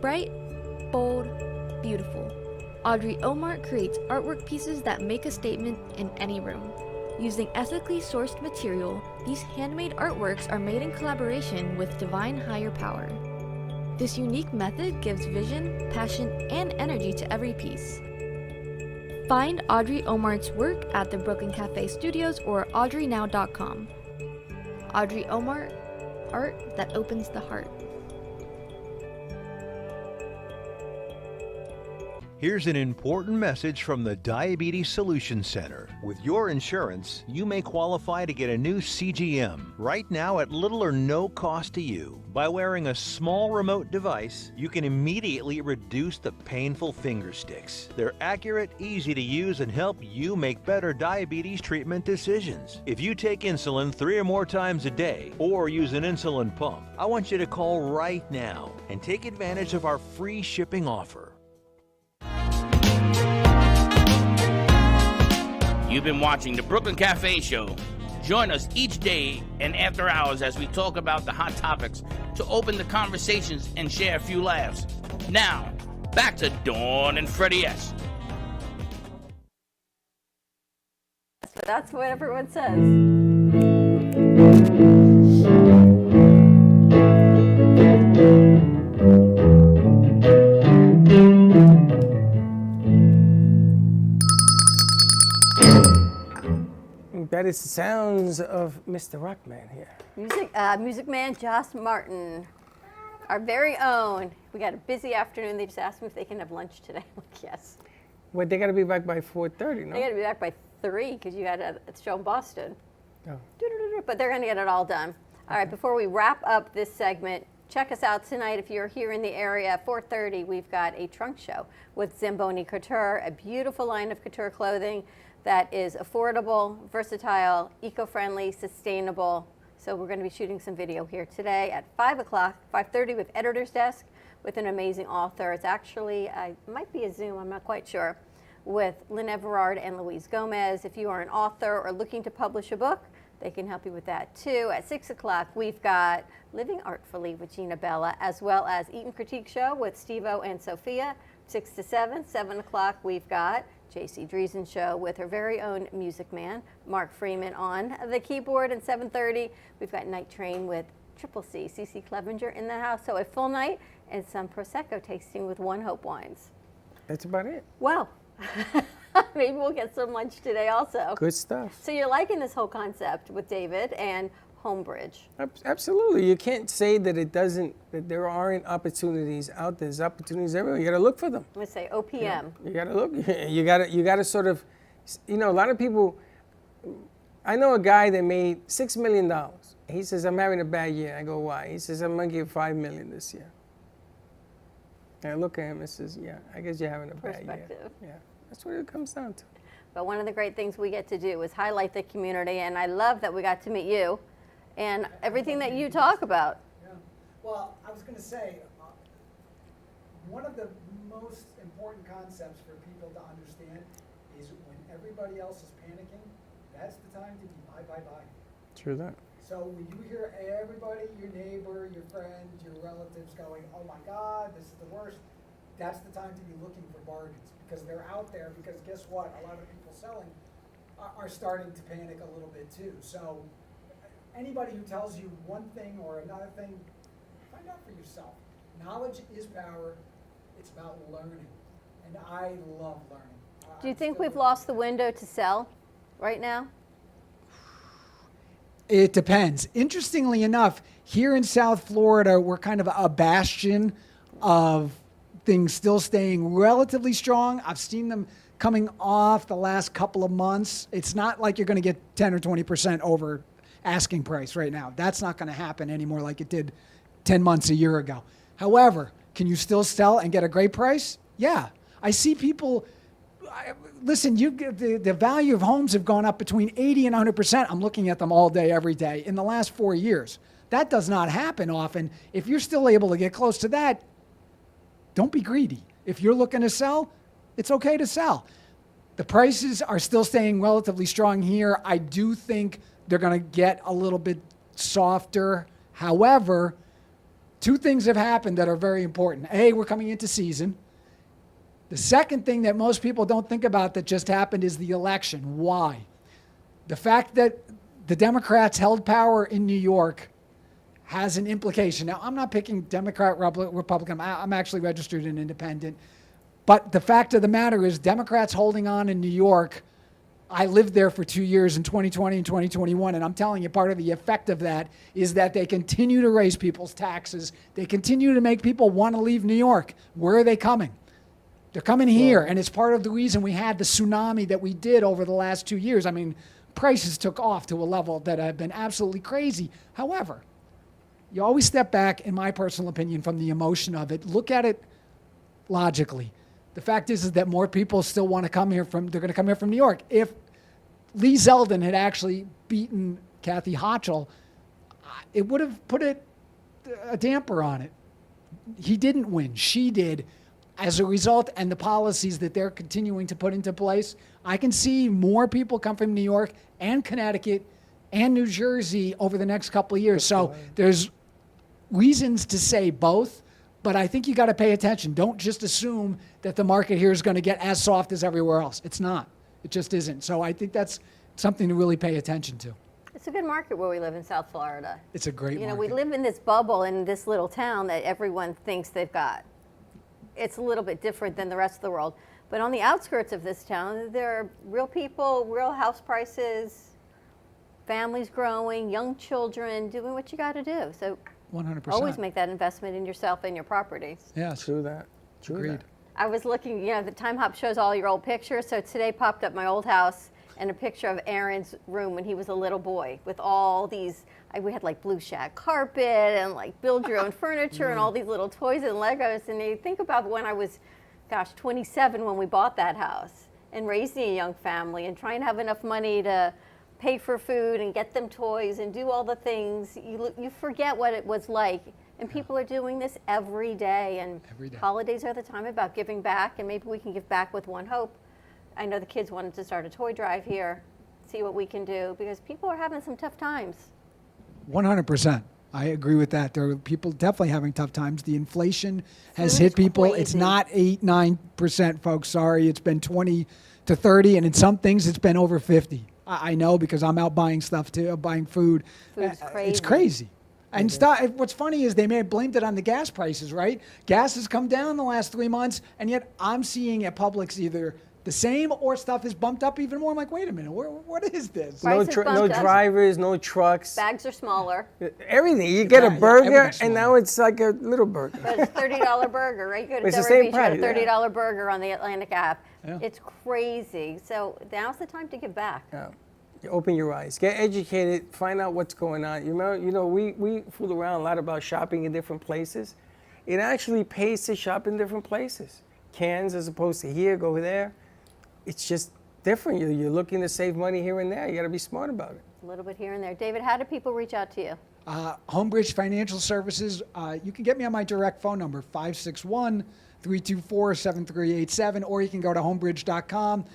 Bright, bold, beautiful. Audrey Omar creates artwork pieces that make a statement in any room. Using ethically sourced material, these handmade artworks are made in collaboration with divine higher power. This unique method gives vision, passion, and energy to every piece. Find Audrey Omar's work at the Brooklyn Cafe Studios or audreynow.com. Audrey Omar, art that opens the heart. Here's an important message from the Diabetes Solution Center. With your insurance, you may qualify to get a new CGM right now at little or no cost to you. By wearing a small remote device, you can immediately reduce the painful finger sticks. They're accurate, easy to use, and help you make better diabetes treatment decisions. If you take insulin 3 or more times a day or use an insulin pump, I want you to call right now and take advantage of our free shipping offer. You've been watching the Brooklyn Cafe Show. Join us each day and after hours as we talk about the hot topics to open the conversations and share a few laughs. Now, back to Dawn and Freddie S. That's what everyone says. that is the sounds of Mr. Rockman here. Music man Josh Martin, our very own. We got a busy afternoon. They just asked me if they can have lunch today. I'm like, yes. Well, they got to be back by 4:30, no? They got to be back by 3 because you got a show in Boston. Oh. But they're going to get it all done. All right, before we wrap up this segment, check us out tonight if you're here in the area. 4:30, we've got a trunk show with Zamboni Couture, a beautiful line of couture clothing that is affordable, versatile, eco-friendly, sustainable. So we're going to be shooting some video here today at 5 o'clock, 5:30 with Editor's Desk with an amazing author. It's actually, it might be a Zoom, I'm not quite sure, with Lynn Everard and Louise Gomez. If you are an author or looking to publish a book, they can help you with that too. At 6 o'clock, we've got Living Artfully with Gina Bella, as well as Eat and Critique Show with Steve-O and Sophia, 6 to 7. 7 o'clock, we've got JC Dreesen Show with her very own music man, Mark Freeman, on the keyboard. And 7:30, we've got Night Train with Triple C, CC Clevenger in the house. So a full night and some Prosecco tasting with One Hope Wines. That's about it. Well, maybe we'll get some lunch today also. Good stuff. So you're liking this whole concept with David and Homebridge. Absolutely. You can't say that that there aren't opportunities out there. There's opportunities everywhere. You got to look for them. I'm going to say OPM. You got to look. You got to sort of, a lot of people, I know a guy that made $6 million. He says, I'm having a bad year. I go, why? He says, I'm going to give $5 million this year. And I look at him and says, yeah, I guess you're having a bad year. Perspective. Yeah, that's what it comes down to. But one of the great things we get to do is highlight the community, and I love that we got to meet you and everything that you talk about. Yeah. Well, I was going to say, one of the most important concepts for people to understand is when everybody else is panicking, that's the time to be buy. True that. So when you hear everybody, your neighbor, your friend, your relatives going, oh my God, this is the worst, that's the time to be looking for bargains because they're out there. Because guess what? A lot of people selling are starting to panic a little bit too. So anybody who tells you one thing or another thing, find out for yourself. Knowledge is power. It's about learning. And I love learning. Do you think we've lost the window to sell right now? It depends. Interestingly enough, here in South Florida, we're kind of a bastion of things still staying relatively strong. I've seen them coming off the last couple of months. It's not like you're going to get 10 or 20% over asking price right now. That's not going to happen anymore like it did 10 months a year ago. However, can you still sell and get a great price? Yeah. I see people... Listen, the value of homes have gone up between 80 and 100%. I'm looking at them all day, every day in the last 4 years. That does not happen often. If you're still able to get close to that, don't be greedy. If you're looking to sell, it's okay to sell. The prices are still staying relatively strong here. I do think they're going to get a little bit softer. However, two things have happened that are very important. A, we're coming into season. The second thing that most people don't think about that just happened is the election. Why? The fact that the Democrats held power in New York has an implication. Now, I'm not picking Democrat, Republican. I'm actually registered and independent. But the fact of the matter is Democrats holding on in New York. I lived there for 2 years in 2020 and 2021, and I'm telling you, part of the effect of that is that they continue to raise people's taxes. They continue to make people want to leave New York. Where are they coming? They're coming here, and it's part of the reason we had the tsunami that we did over the last 2 years. I mean, prices took off to a level that have been absolutely crazy. However, you always step back, in my personal opinion, from the emotion of it. Look at it logically. The fact is that more people still want to come here they're going to come here from New York. If Lee Zeldin had actually beaten Kathy Hochul, it would have put a damper on it. He didn't win. She did. As a result, and the policies that they're continuing to put into place, I can see more people come from New York and Connecticut and New Jersey over the next couple of years. So there's reasons to say both, but I think you got to pay attention. Don't just assume that the market here is going to get as soft as everywhere else. It's not. It just isn't. So I think that's something to really pay attention to. It's a good market where we live in South Florida. It's a great market. We live in this bubble in this little town that everyone thinks they've got. It's a little bit different than the rest of the world. But on the outskirts of this town, there are real people, real house prices, families growing, young children, doing what you got to do. So 100%. always make that investment in yourself and your property. Yes. True that. True Agreed. that. I was looking, you know, the Time Hop shows all your old pictures. So today popped up my old house and a picture of Aaron's room when he was a little boy with all these, we had like blue shag carpet and like build your own furniture and all these little toys and Legos. And you think about when I was, 27 when we bought that house and raising a young family and trying to have enough money to pay for food and get them toys and do all the things. You forget what it was like. And people are doing this every day. And holidays are the time about giving back, and maybe we can give back with one hope. I know the kids wanted to start a toy drive here, see what we can do, because people are having some tough times. 100%. I agree with that. There are people definitely having tough times. The inflation has hit people. Crazy. It's not 8-9%, folks. Sorry. It's been 20 to 30, and in some things it's been over 50. I know because I'm out buying stuff too, buying food. Food's crazy. It's crazy. And what's funny is they may have blamed it on the gas prices, right? Gas has come down the last 3 months, and yet I'm seeing at Publix either the same or stuff is bumped up even more. I'm like, wait a minute, what is this? No drivers, no trucks. Bags are smaller. Everything. You get a burger, and now it's like a little burger. But it's a $30 burger, right? You go to It's the Delray same Beach, price, you get a $30 burger on the Atlantic app. Yeah. It's crazy. So now's the time to give back. Yeah. You open your eyes, get educated, find out what's going on. You know, we fool around a lot about shopping in different places. It actually pays to shop in different places. Cans as opposed to here, go there. It's just different. You're looking to save money here and there. You got to be smart about it. A little bit here and there. David, how do people reach out to you? Homebridge Financial Services. You can get me on my direct phone number, 561-324-7387, or you can go to homebridge.com.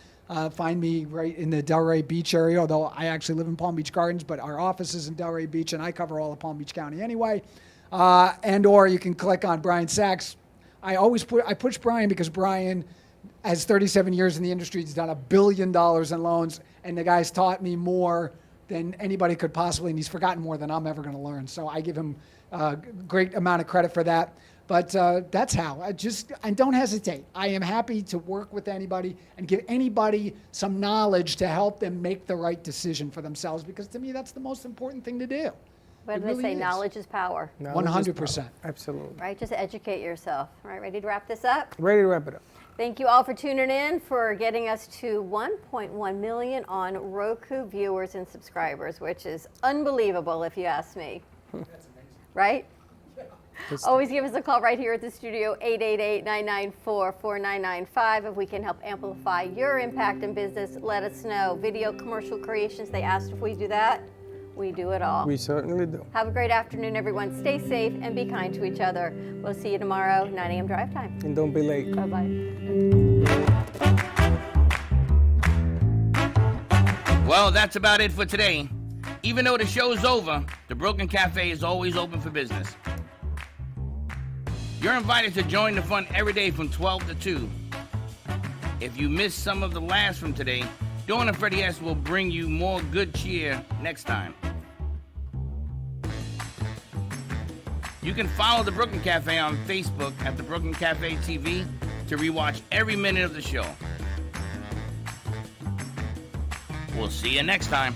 Find me right in the Delray Beach area, although I actually live in Palm Beach Gardens, but our office is in Delray Beach, and I cover all of Palm Beach County anyway. Or you can click on Brian Sachs. I push Brian because Brian has 37 years in the industry. He's done $1 billion in loans, and the guy's taught me more than anybody could possibly, and he's forgotten more than I'm ever going to learn. So I give him a great amount of credit for that. But that's how. I don't hesitate. I am happy to work with anybody and give anybody some knowledge to help them make the right decision for themselves, because to me that's the most important thing to do. What do they say? Knowledge is power. 100%. Absolutely. Right? Just educate yourself. All right, ready to wrap this up? Ready to wrap it up. Thank you all for tuning in, for getting us to 1.1 million on Roku viewers and subscribers, which is unbelievable if you ask me. That's amazing. Right? Always give us a call right here at the studio, 888-994-4995. If we can help amplify your impact in business, let us know. Video commercial creations, they asked if we do that. We do it all. We certainly do. Have a great afternoon, everyone. Stay safe and be kind to each other. We'll see you tomorrow, 9 a.m. drive time. And don't be late. Bye-bye. Well, that's about it for today. Even though the show's over, the Broken Cafe is always open for business. You're invited to join the fun every day from 12 to 2. If you missed some of the laughs from today, Dawn and Freddie S. will bring you more good cheer next time. You can follow the Brooklyn Cafe on Facebook at the Brooklyn Cafe TV to rewatch every minute of the show. We'll see you next time.